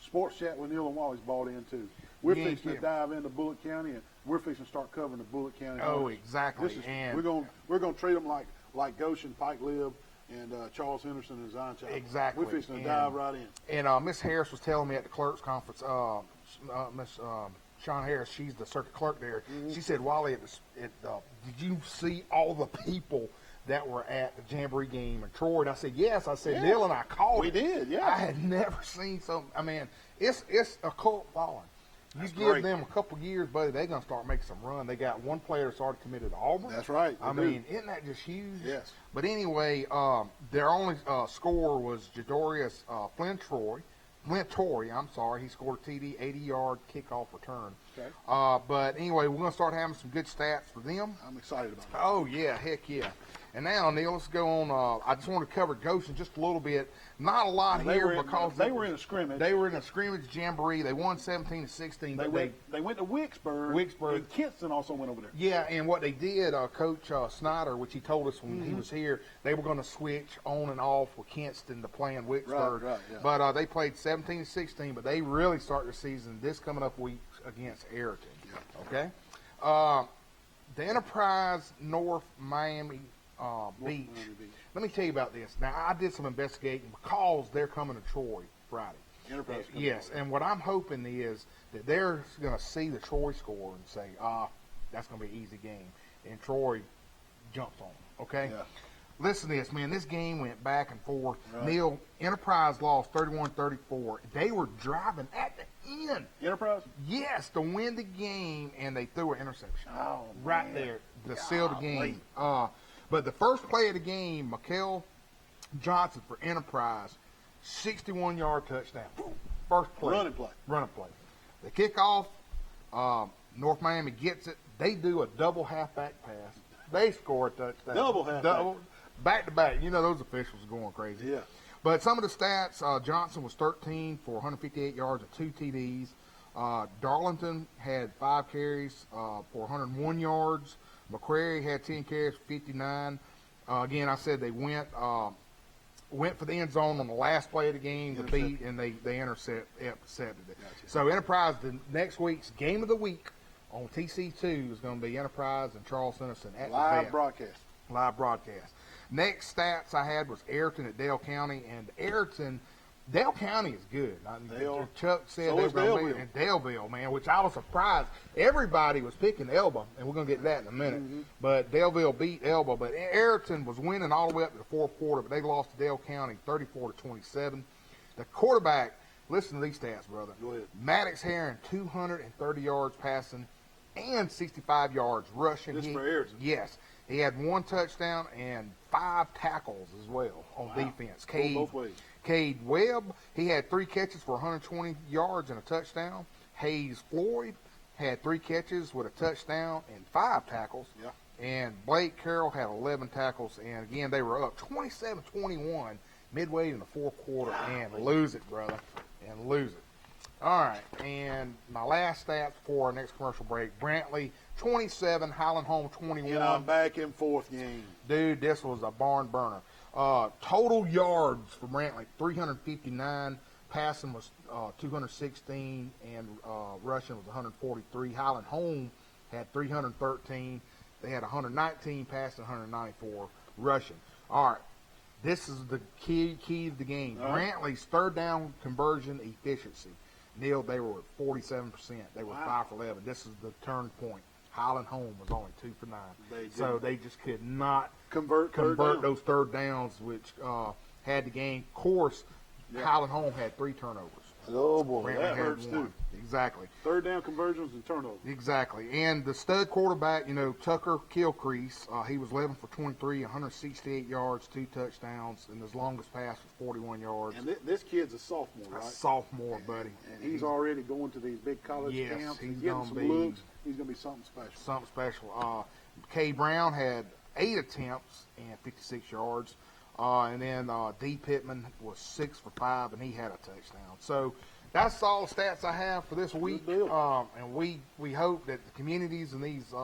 Sports Chat with Neal and Wally's bought in, too. We're fixing to dive into Bullitt County, and we're fixing to start covering the Bullitt County. Oh, exactly. And we're going to treat them like Goshen, Pike Lib, and Charles Henderson and Zion Chapel. Exactly. We're fixing to dive right in. And Miss Harris was telling me at the clerks conference, Miss Sean Harris, she's the circuit clerk there. Mm-hmm. She said, Wally, did you see all the people that were at the Jamboree game in Troy? And I said, yes. I said, Neal and I called it. We did, yeah. I had never seen something. I mean, it's a cult following. You give them a couple years, buddy, they're going to start making some run. They got one player that's already committed to Auburn. That's right. I mean, isn't that just huge? Yes. But anyway, their only scorer was Jadorius Flintory. He scored a TD, 80-yard kickoff return. Okay. But anyway, we're going to start having some good stats for them. I'm excited about it. Oh, yeah, heck yeah. And now, Neal, let's go on. I just want to cover Goshen just a little bit. Not a lot here because they were in a scrimmage. They were in a scrimmage jamboree. They won 17-16. They went to Wicksburg. And Kinston also went over there. Yeah, and what they did, Coach Snyder, which he told us when he was here, they were going to switch on and off with Kinston to playing Wicksburg. Right, yeah. But they played 17-16, but they really start their season this coming up week against Ayrton. Yeah. Okay? The Enterprise North Miami Beach. Let me tell you about this. Now, I did some investigating because they're coming to Troy Friday. Enterprise. Yes, and what I'm hoping is that they're going to see the Troy score and say, that's going to be an easy game. And Troy jumps on them, okay? Yeah. Listen to this, man. This game went back and forth. Right. Neal, Enterprise lost 31-34. They were driving at the end. Enterprise? Yes, to win the game, and they threw an interception. Oh, right there to seal the game. But the first play of the game, Mikel Johnson for Enterprise, 61-yard touchdown. First play. Running play. The kickoff, North Miami gets it. They do a double halfback pass. They score a touchdown. Double halfback. Back to back. You know those officials are going crazy. Yeah. But some of the stats, Johnson was 13 for 158 yards and 2 TDs. Darlington had 5 carries for 101 yards. McCrary had 10 carries for 59. Again, I said they went for the end zone on the last play of the game to beat, and they intercepted it. Gotcha. So Enterprise, the next week's game of the week on TC2 is going to be Enterprise and Charles Henderson at live broadcast. Live broadcast. Next stats I had was Ayrton at Dale County, and Dale County is good. Chuck said they were going to be in Daleville, man, which I was surprised. Everybody was picking Elba, and we're going to get to that in a minute. Mm-hmm. But Daleville beat Elba. But Ayrton was winning all the way up to the fourth quarter, but they lost to Dale County 34-27. The quarterback, listen to these stats, brother. Go ahead. Maddox Heron, 230 yards passing and 65 yards rushing. This for Ayrton. Yes. He had 1 touchdown and 5 tackles as well on defense. Both ways. Cade Webb, he had 3 catches for 120 yards and a touchdown. Hayes Floyd had 3 catches with a touchdown and 5 tackles. Yeah. And Blake Carroll had 11 tackles. And, again, they were up 27-21 midway in the fourth quarter. And lose it, brother. And lose it. All right. And my last stats before our next commercial break, Brantley, 27, Highland Home, 21. And I'm back and forth game. Dude, this was a barn burner. Total yards for Brantley, 359. Passing was 216, and rushing was 143. Highland Home had 313. They had 119 passing, 194 rushing. All right, this is the key of the game. Brantley's third down conversion efficiency. Neal, they were at 47%. They were 5 for 11. This is the turn point. Highland Home was only 2 for 9. So they just could not convert those third downs, which had the game. Of course, Highland Home had 3 turnovers. Oh, boy, Brantley that had hurts 1. too. Exactly. Third down conversions and turnovers. Exactly. And the stud quarterback, Tucker Kilcrease, he was 11 for 23, 168 yards, 2 touchdowns, and his longest pass was 41 yards. And this kid's a sophomore, right? A sophomore, buddy. And he's already going to these big college camps. He's getting some looks. He's going to be something special. Something special. K. Brown had 8 attempts and 56 yards. And then D. Pittman was 6 for 5, and he had a touchdown. So that's all the stats I have for this week. And we hope that the communities and these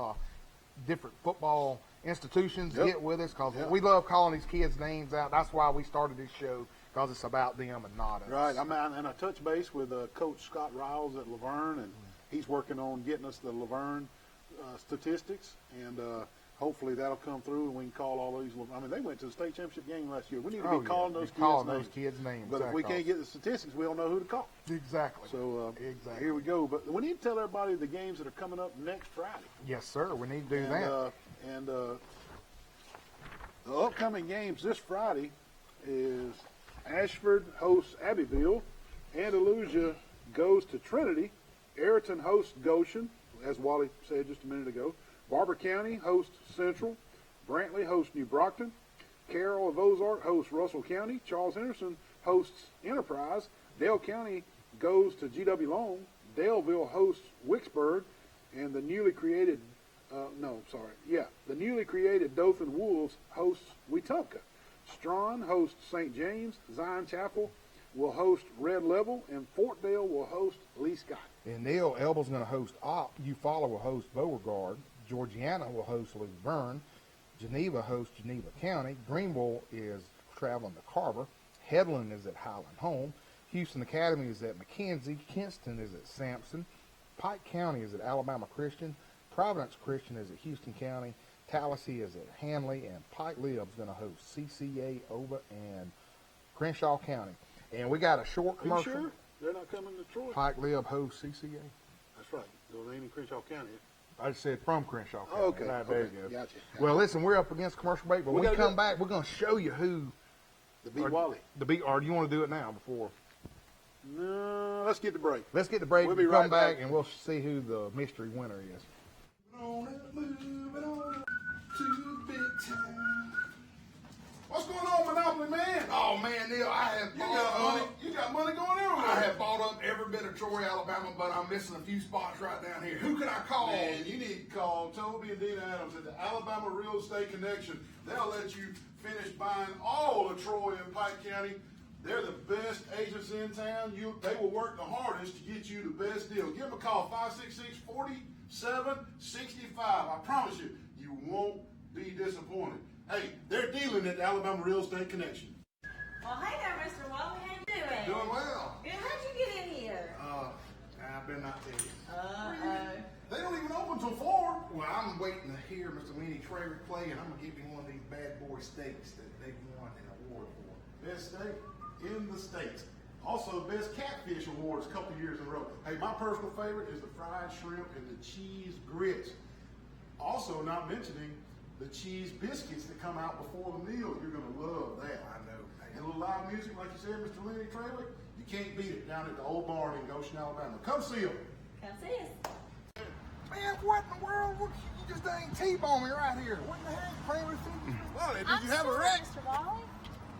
different football institutions get with us, because we love calling these kids' names out. That's why we started this show, because it's about them and not us. Right. And I touched base with Coach Scott Riles at Laverne, and he's working on getting us the Laverne statistics, and hopefully that'll come through, and we can call all these. I mean, they went to the state championship game last year. We need to be calling those kids' names. But if we can't get the statistics, we don't know who to call. Exactly. So here we go. But we need to tell everybody the games that are coming up next Friday. Yes, sir. We need to do that. And the upcoming games this Friday is Ashford hosts Abbeville, Andalusia goes to Trinity, Ayrton hosts Goshen, as Wally said just a minute ago. Barber County hosts Central. Brantley hosts New Brockton. Carroll of Ozark hosts Russell County. Charles Henderson hosts Enterprise. Dale County goes to G.W. Long. Daleville hosts Wicksburg. And the newly created Dothan Wolves hosts Wetumpka. Strawn hosts St. James. Zion Chapel will host Red Level, and Fortdale will host Lee Scott. And Neal, Elba's going to host Eufaula will host Beauregard. Georgiana will host Luverne. Geneva hosts Geneva County. Greenville is traveling to Carver. Headland is at Highland Home. Houston Academy is at McKenzie. Kinston is at Sampson. Pike County is at Alabama Christian. Providence Christian is at Houston County. Tallahassee is at Hanley. And Pike Lib is going to host CCA, Ova, and Crenshaw County. And we got a short commercial. Are you sure they're not coming to Troy? Pike Lib hosts CCA. That's right. So they ain't in Crenshaw County. I just said from Crenshaw County. Oh, okay. There you go. Gotcha. Well, listen, we're up against commercial break, but when we come back, we're going to show you who. The beat Wally. Or do you want to do it now before? No, let's get the break. Let's get the break. We'll be come right back, back, and we'll see who the mystery winner is. Moving on to big time. What's going on, Monopoly man? Oh man, Neal, You got money going everywhere. I have bought up every bit of Troy, Alabama, but I'm missing a few spots right down here. Who can I call? Man, you need to call Toby and Dina Adams at the Alabama Real Estate Connection. They'll let you finish buying all of Troy and Pike County They're the best agents in town. They will work the hardest to get you the best deal. Give them a call, 566-4765. I promise you, you won't be disappointed. Hey, they're dealing at the Alabama Real Estate Connection. Well, hey there, Mr. Wally. How you doing? Doing well. Good. How'd you get in here? I better not tell you. They don't even open till 4. Well, I'm waiting to hear Mr. Lenny Traver play, and I'm going to give him one of these bad boy steaks that they've won an award for. Best steak in the States. Also, best catfish awards a couple years in a row. Hey, my personal favorite is the fried shrimp and the cheese grits. Also, not mentioning the cheese biscuits that come out before the meal. You're going to love that. I know. And a little live music, like you said, Mr. Lenny Traver, you can't beat it down at the old barn in Goshen, Alabama. Come see them. Come see us. Man, what in the world? You just ain't T-bone me right here. What in the heck? Playing with fidget spinner? Wally, did you have a wreck? Mr. Wally.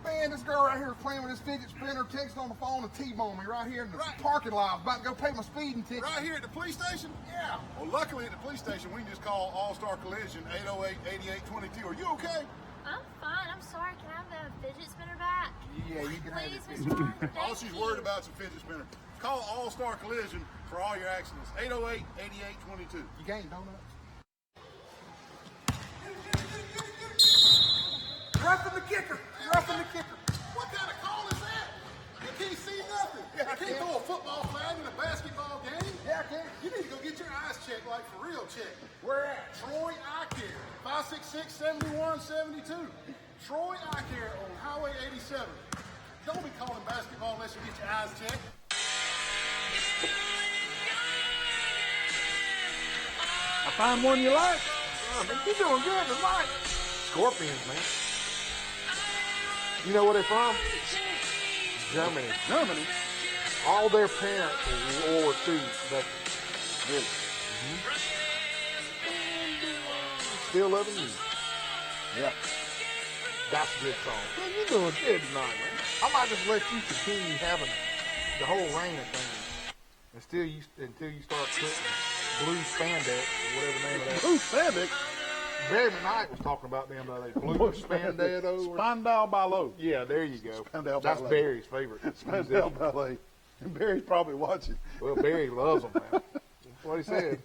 Man, this girl right here is playing with this fidget spinner, texting on the phone and T-bone me right here in the parking lot. I was about to go pay my speeding ticket. Right here at the police station? Yeah. Well, luckily at the police station, we can just call All-Star Collision 808-8822. Are you okay? I'm fine. I'm sorry. Can I have the fidget spinner back? Yeah, you can have Please, it. Mr. Wally. All Thank she's you. worried about is a fidget spinner. Call All-Star Collision for all your accidents. 808-8822. You gained donuts. Roughing the kicker. Roughing the kicker. What kind of call is that? You can't see nothing. Yeah, I You can't can. throw a football flag in a basketball game. Yeah, I can. You need to go get your eyes checked, like for real check. Where at? Troy Eye Care, 566-7172. Troy Eye Care on Highway 87. Don't be calling basketball unless you get your eyes checked. I find one you like. You're doing good tonight. Scorpions, man. You know where they're from? Germany. Germany. All their parents were World War II veterans. Really? Still loving you. Yeah. That's a good song. Man, you're doing good tonight, man. I might just let you continue having the whole reign of things until you start putting blue spandex or whatever the name of that. Ooh, Sandvik. Barry McKnight was talking about them the other day. Blue spandex. Spandau Ballet. Yeah, there you go. Spandau That's Ballet. Barry's favorite. Spandau Ballet. And Barry's probably watching. Well, Barry loves them, man. That's what he said.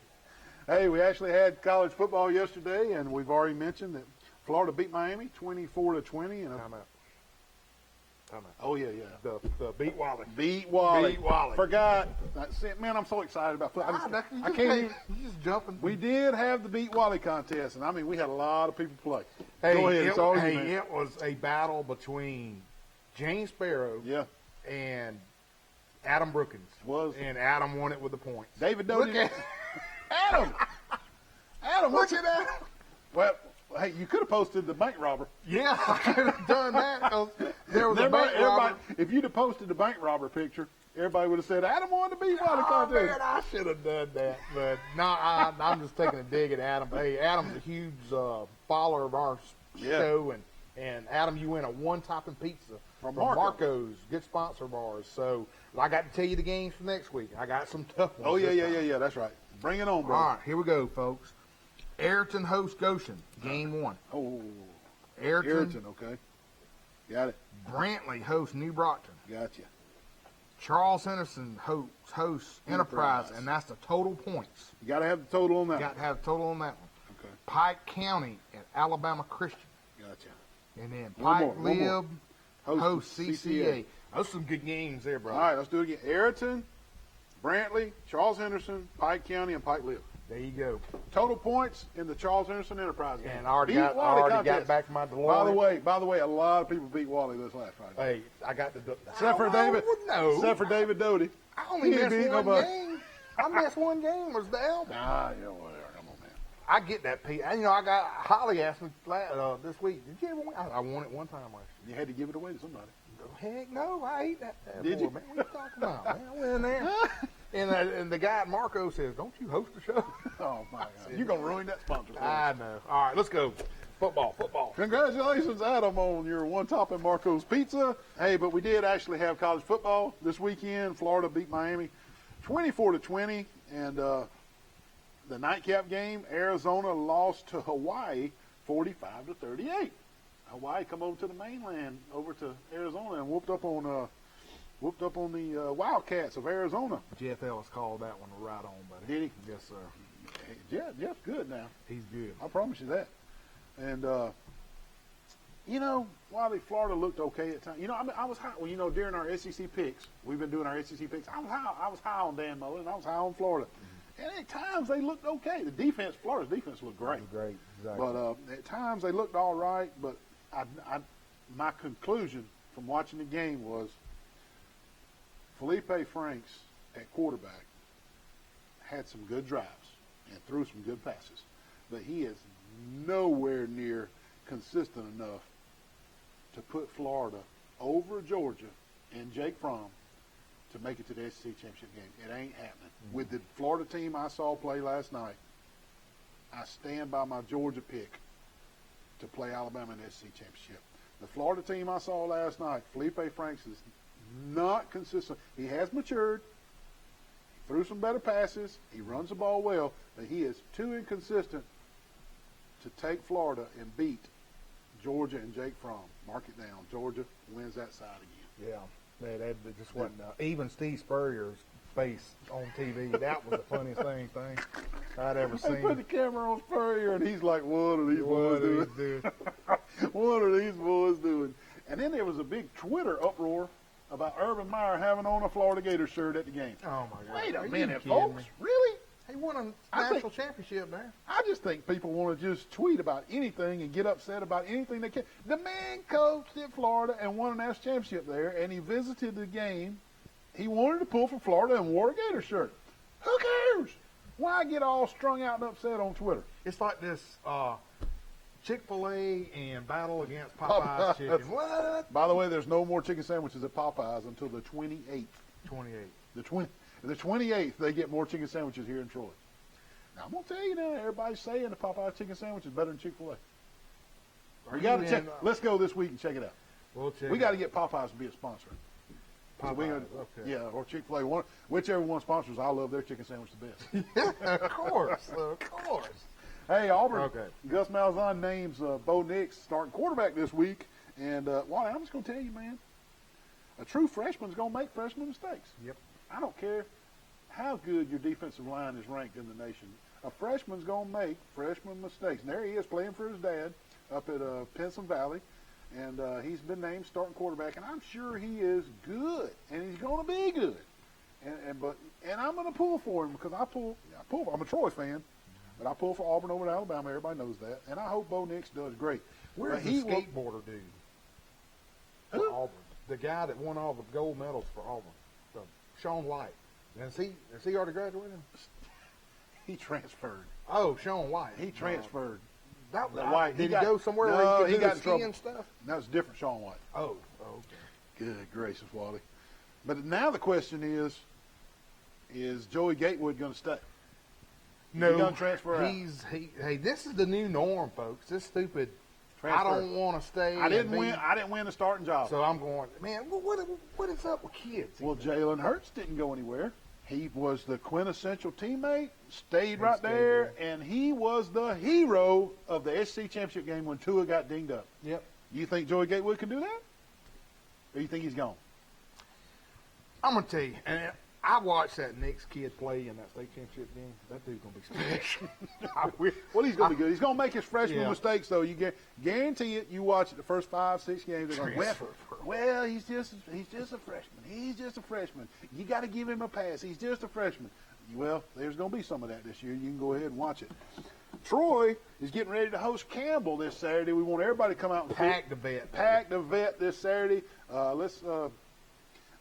Hey, we actually had college football yesterday, and we've already mentioned that Florida beat Miami 24-20. And Time out. oh yeah. The beat Wally. Beat Wally. Beat Wally. Forgot. Man, I'm so excited about football. I can't even. You just jumping. We did have the Beat Wally contest, and I mean, we had a lot of people play. Hey, Go ahead. It's all you, man. it was a battle between James Sparrow Yeah. and Adam Brookins. Was. And Adam won it with the points. David Doty. Look at Adam. Adam, Look at that. Well, hey, you could have posted the bank robber. Yeah, I could have done that. 'Cause there was a bank robber. If you'd have posted the bank robber picture, everybody would have said, Adam won the Beat Wally Oh, contest. man, I should have done that. But no, I'm just taking a dig at Adam. Hey, Adam's a huge follower of our show. And Adam, you win a one-topping pizza from Marco's. Good sponsor of ours. So I got to tell you the games for next week. I got some tough ones. Oh, this time. yeah. That's right. Bring it on, bro. All right, here we go, folks. Ayrton hosts Goshen, game 1. Oh, Ayrton. Okay. Got it. Brantley hosts New Brockton. Gotcha. Charles Henderson hosts Enterprise, and that's the total points. You got to have the total on that. Got to have total on that one. Okay. Pike County and Alabama Christian. Gotcha. And then One Pike more. Lib hosts CCA. CCA. Those are some good games there, bro. All right, let's do it again. Ayrton, Brantley, Charles Henderson, Pike County, and Pike Lib. There you go. Total points in the Charles Henderson Enterprise game. And I already Beat got Wally contest. back to my DeLorean. By the way, a lot of people beat Wally this last Friday. Hey, I got the Except for David. No. Except for David Doty. I only He ain't missed beat one nobody. game. I missed one game. Was the album. Ah, yeah, whatever. Come on, man. I get that, Pete. And, I got Holly asked me this week. Did you ever win? I won it one time last You had to give it away to somebody. year. Heck no, I ate that. Did you? Man, what are you talking about? Man, I went in there. And the guy at Marco says, "Don't you host the show?" Oh, my God. You're going to ruin that sponsor. I know. All right, let's go. Football. Congratulations, Adam, on your one-top at Marco's Pizza. Hey, but we did actually have college football this weekend. Florida beat Miami 24-20. And the nightcap game, Arizona lost to Hawaii 45-38. Hawaii come over to the mainland, over to Arizona, and whooped up on the Wildcats of Arizona. Jeff Ellis called that one right on, buddy. Did he? Yes, sir. Yeah, Jeff's good now. He's good. I promise you that. And Wally, Florida looked okay at times. I was high. Well, during our SEC picks, we've been doing our SEC picks. I was high on Dan Mullen, and I was high on Florida. And at times they looked okay. Florida's defense looked great. Great, exactly. But at times they looked all right. But my conclusion from watching the game was Felipe Franks at quarterback had some good drives and threw some good passes, but he is nowhere near consistent enough to put Florida over Georgia and Jake Fromm to make it to the SEC championship game. It ain't happening. Mm-hmm. With the Florida team I saw play last night, I stand by my Georgia pick to play Alabama in the SEC championship. The Florida team I saw last night, Felipe Franks is not consistent. He has matured. He threw some better passes. He runs the ball well, but he is too inconsistent to take Florida and beat Georgia and Jake Fromm. Mark it down. Georgia wins that side again. Yeah, that just wasn't. Even Steve Spurrier's face on TV, that was the funniest thing I'd ever They seen. put the camera on Spurrier, and he's like, "What are these boys doing? What are these boys doing?" And then there was a big Twitter uproar about Urban Meyer having on a Florida Gator shirt at the game. Oh my God! Wait a Are you minute, kidding folks! me? Really? He won a I national championship there. I just think people want to just tweet about anything and get upset about anything they can. The man coached at Florida and won a national championship there, and he visited the game. He wanted to pull for Florida and wore a Gator shirt. Who cares? Why get all strung out and upset on Twitter? It's like this Chick-fil-A and battle against Popeye's chicken. What? By the way, there's no more chicken sandwiches at Popeyes until the 28th. 28. The 28th, they get more chicken sandwiches here in Troy. Now, I'm going to tell you now, everybody's saying the Popeyes chicken sandwich is better than Chick-fil-A. We got to check. Let's go this week and check it out. We'll check. We got to get Popeyes to be a sponsor. Popeyes, okay. Yeah, or Chick-fil-A. Whichever one sponsors, I love their chicken sandwich the best. Of course, of course. Hey, Auburn. Okay. Gus Malzahn names Bo Nix starting quarterback this week. And, Wally, I'm just going to tell you, man, a true freshman's going to make freshman mistakes. Yep. I don't care how good your defensive line is ranked in the nation. A freshman's going to make freshman mistakes. And there he is playing for his dad up at Pinson Valley. And he's been named starting quarterback. And I'm sure he is good. And he's going to be good. And I'm going to pull for him because I'm a Troy fan. But I pull for Auburn over to Alabama. Everybody knows that. And I hope Bo Nix does great. Where's the skateboarder dude? For Auburn. The guy that won all the gold medals for Auburn. Sean White. Has he already graduated? He transferred. Oh, Sean White. He transferred. White. Did he go somewhere where he could do the skiing stuff? That was different Sean White. Oh, okay. Good gracious, Wally. But now the question is Joey Gatewood going to stay? No. He's going to transfer out? Hey, this is the new norm, folks. This stupid transfer. I don't want to stay. I didn't win the starting job. So I'm going, man, what is up with kids? Well, Jalen Hurts didn't go anywhere. He was the quintessential teammate, stayed right there, and he was the hero of the SEC championship game when Tua got dinged up. Yep. You think Joey Gatewood can do that? Or you think he's gone? I'm going to tell you, and I watched that Knicks kid play in that state championship game. That dude's going to be special. Well, he's going to be good. He's going to make his freshman mistakes, though. You guarantee it. You watch it the first 5-6 games. They're going, well, he's just a freshman. He's just a freshman. You got to give him a pass. He's just a freshman. Well, there's going to be some of that this year. You can go ahead and watch it. Troy is getting ready to host Campbell this Saturday. We want everybody to come out and pack the vet. Pack the vet this Saturday. Let's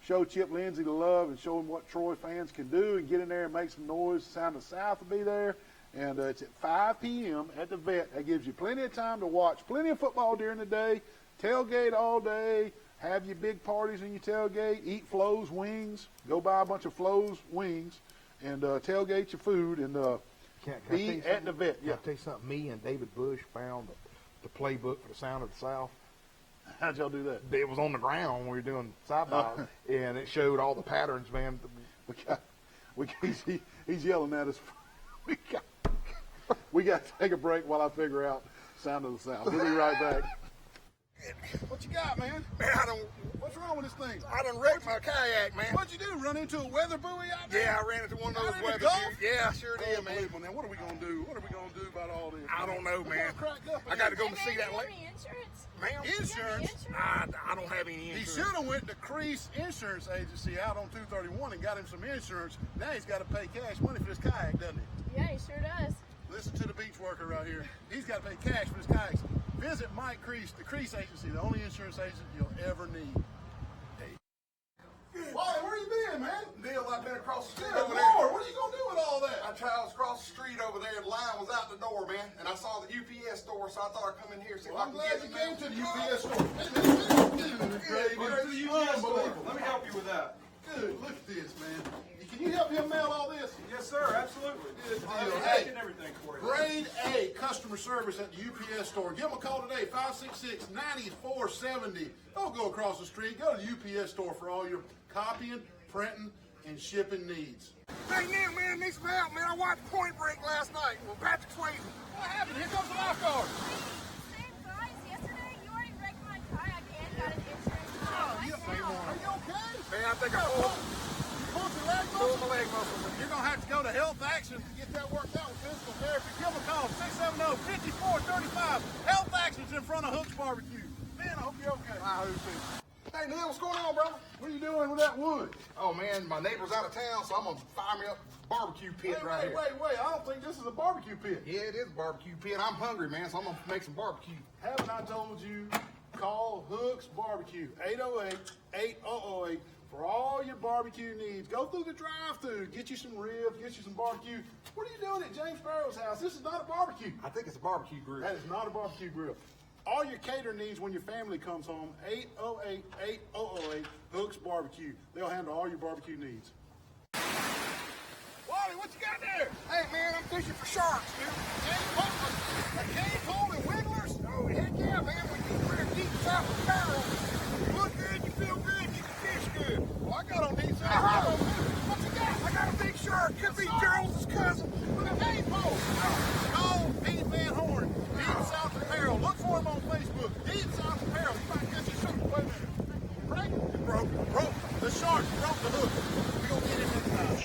show Chip Lindsey the love and show him what Troy fans can do and get in there and make some noise. Sound of the South will be there. And it's at 5 p.m. at the vet. That gives you plenty of time to watch plenty of football during the day, tailgate all day, have your big parties in your tailgate, eat Flo's wings, go buy a bunch of Flo's wings, and tailgate your food and be at the vet. Can I tell you something? Me and David Bush found the playbook for the Sound of the South. How'd y'all do that? It was on the ground when we were doing side-by, and it showed all the patterns, man. He's yelling at us. We got to take a break while I figure out Sound of the South. We'll be right back. What you got, man? Man, What's wrong with this thing? I done wrecked my kayak, man. What'd you do? Run into a weather buoy out there? Yeah, I ran into one of those Out in the weather Gulf? views. Yeah, I sure did, man. Unbelievable, man. What are we gonna do? What are we gonna do about all this? I don't know, We're man. gonna crack up I got to again. go to see that lake. Any insurance? Ma'am? Insurance? I don't have any He insurance. should have went to Crease Insurance Agency out on 231 and got him some insurance. Now he's got to pay cash money for his kayak, doesn't he? Yeah, he sure does. Listen to the beach worker right here. He's got to pay cash for his kayaks. Visit Mike Crease, the Crease Agency, the only insurance agent you'll ever need. Wally, where you been, man? Neal, I've been across the street Good over Lord, there. what are you gonna do with all that? I traveled across the street over there. The line was out the door, man. And I saw the UPS store, so I thought I'd come in here and see Well, if I'm I glad could you get came to some the mail. UPS store. Unbelievable. Let me help you with that. Good, look at this, man. Can you help him mail all this? Yes, sir. Absolutely. Good deal. I'll Hey, take everything for you. Grade A customer service at the UPS store. Give them a call today, 566-9470. Don't go across the street. Go to the UPS store for all your copying, printing, and shipping needs. Hey, Neal, man, I need some help, man. I watched Point Break last night with Patrick Swayze. What happened? Here comes the lifeguard. Same guys yesterday. You already wrecked my kayak and got an insurance. Are you okay? Man, I think I Pulled your leg pulled muscle? my leg muscle. You're going to have to go to Health Action to get that worked out with physical therapy. Give them a call, 670-5435. Health Action's in front of Hook's Barbecue. Man, I hope you're okay. I hope so. Hey, Neal, what's going on, brother? What are you doing with that wood? Oh, man, my neighbor's out of town, so I'm going to fire me up a barbecue pit right here. Wait. I don't think this is a barbecue pit. Yeah, it is a barbecue pit. I'm hungry, man, so I'm going to make some barbecue. Haven't I told you? Call Hook's Barbecue, 808-8008 for all your barbecue needs. Go through the drive-thru, get you some ribs, get you some barbecue. What are you doing at James Sparrow's house? This is not a barbecue. I think it's a barbecue grill. That is not a barbecue grill. All your cater needs when your family comes home, 808-8008, Hook's Barbecue. They'll handle all your barbecue needs. Wally, what you got there? Hey, man, I'm fishing for sharks, dude. A cane pole and wigglers? Oh, heck yeah, man. When you're deep south of barrel, you look good, you feel good, you can fish good. Well, I got on these. What you got? I got a big shark. Could be Charles's cousin. With a cane pole. Call Pete Van Horn, Deep South Apparel. Look for him on Facebook. Deep South Apparel. You might get you something. Wait a minute. Break? It broke. The shark broke the hook. We're going to get him next time.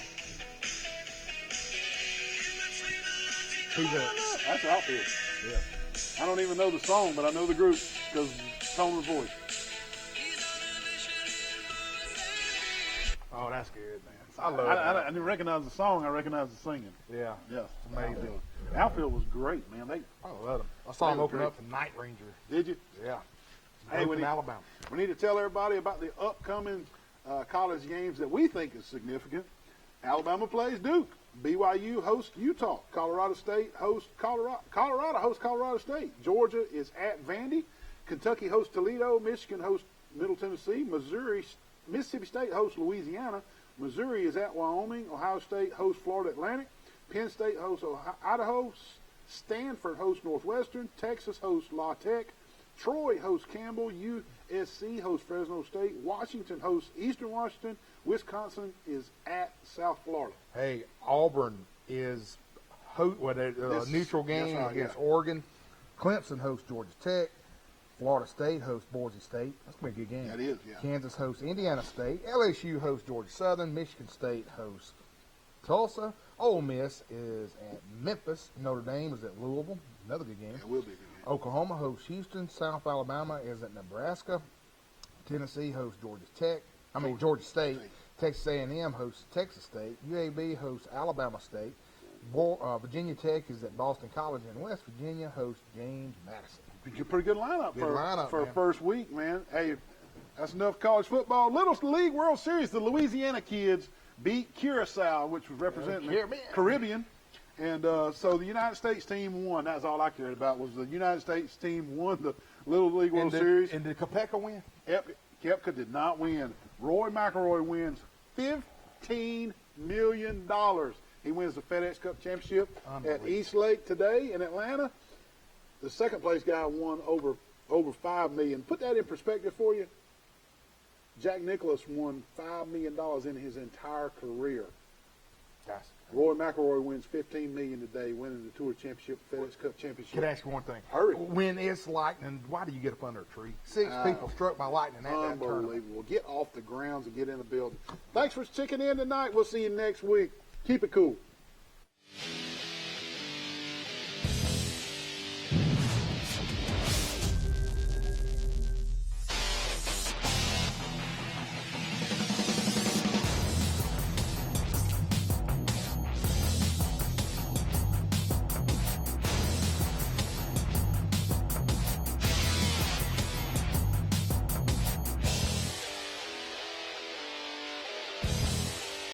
Who's that? That's Outfield. Yeah. I don't even know the song, but I know the group because tone of voice. Oh, that's good, man. I love I didn't recognize the song. I recognize the singing. it. Yeah. Yes. Amazing. Outfield was great, man. I love them. I saw They them were open great. up for Night Ranger. Did you? Yeah. Hey, Both in Alabama. We need to tell everybody about the upcoming college games that we think is significant. Alabama plays Duke. BYU hosts Utah. Colorado State hosts Colorado hosts Colorado State. Georgia is at Vandy. Kentucky hosts Toledo. Michigan hosts Middle Tennessee. Mississippi State hosts Louisiana. Missouri is at Wyoming. Ohio State hosts Florida Atlantic. Penn State hosts Idaho. Stanford hosts Northwestern. Texas hosts La Tech. Troy hosts Campbell. USC hosts Fresno State. Washington hosts Eastern Washington. Wisconsin is at South Florida. Hey, Auburn is a neutral game right, against yeah. Oregon. Clemson hosts Georgia Tech. Florida State hosts Boise State. That's going to be a good game. That is, yeah. Kansas hosts Indiana State. LSU hosts Georgia Southern. Michigan State hosts Tulsa. Ole Miss is at Memphis. Notre Dame is at Louisville. Another good game. It will be a good game. Oklahoma hosts Houston. South Alabama is at Nebraska. Tennessee hosts Georgia State. Texas A&M hosts Texas State. UAB hosts Alabama State. Virginia Tech is at Boston College, and West Virginia hosts James Madison. Pretty good lineup for man. first week, man. Hey, that's enough college football. Little League World Series, the Louisiana kids beat Curacao, which was representing the Caribbean. And so the United States team won. That's all I cared about was the United States team won the Little League World Series. And did Kopeka win? Koepka did not win. Roy McIlroy wins $15 million. He wins the FedEx Cup Championship at East Lake today in Atlanta. The second place guy won over $5 million. Put that in perspective for you. Jack Nicklaus won $5 million in his entire career. Roy McIlroy wins $15 million today, winning the Tour Championship, FedEx Cup Championship. Can I ask you one thing? Hurry. When it's lightning, why do you get up under a tree? 6 people struck by lightning at that tournament. Unbelievable. Get off the grounds and get in the building. Thanks for checking in tonight. We'll see you next week. Keep it cool.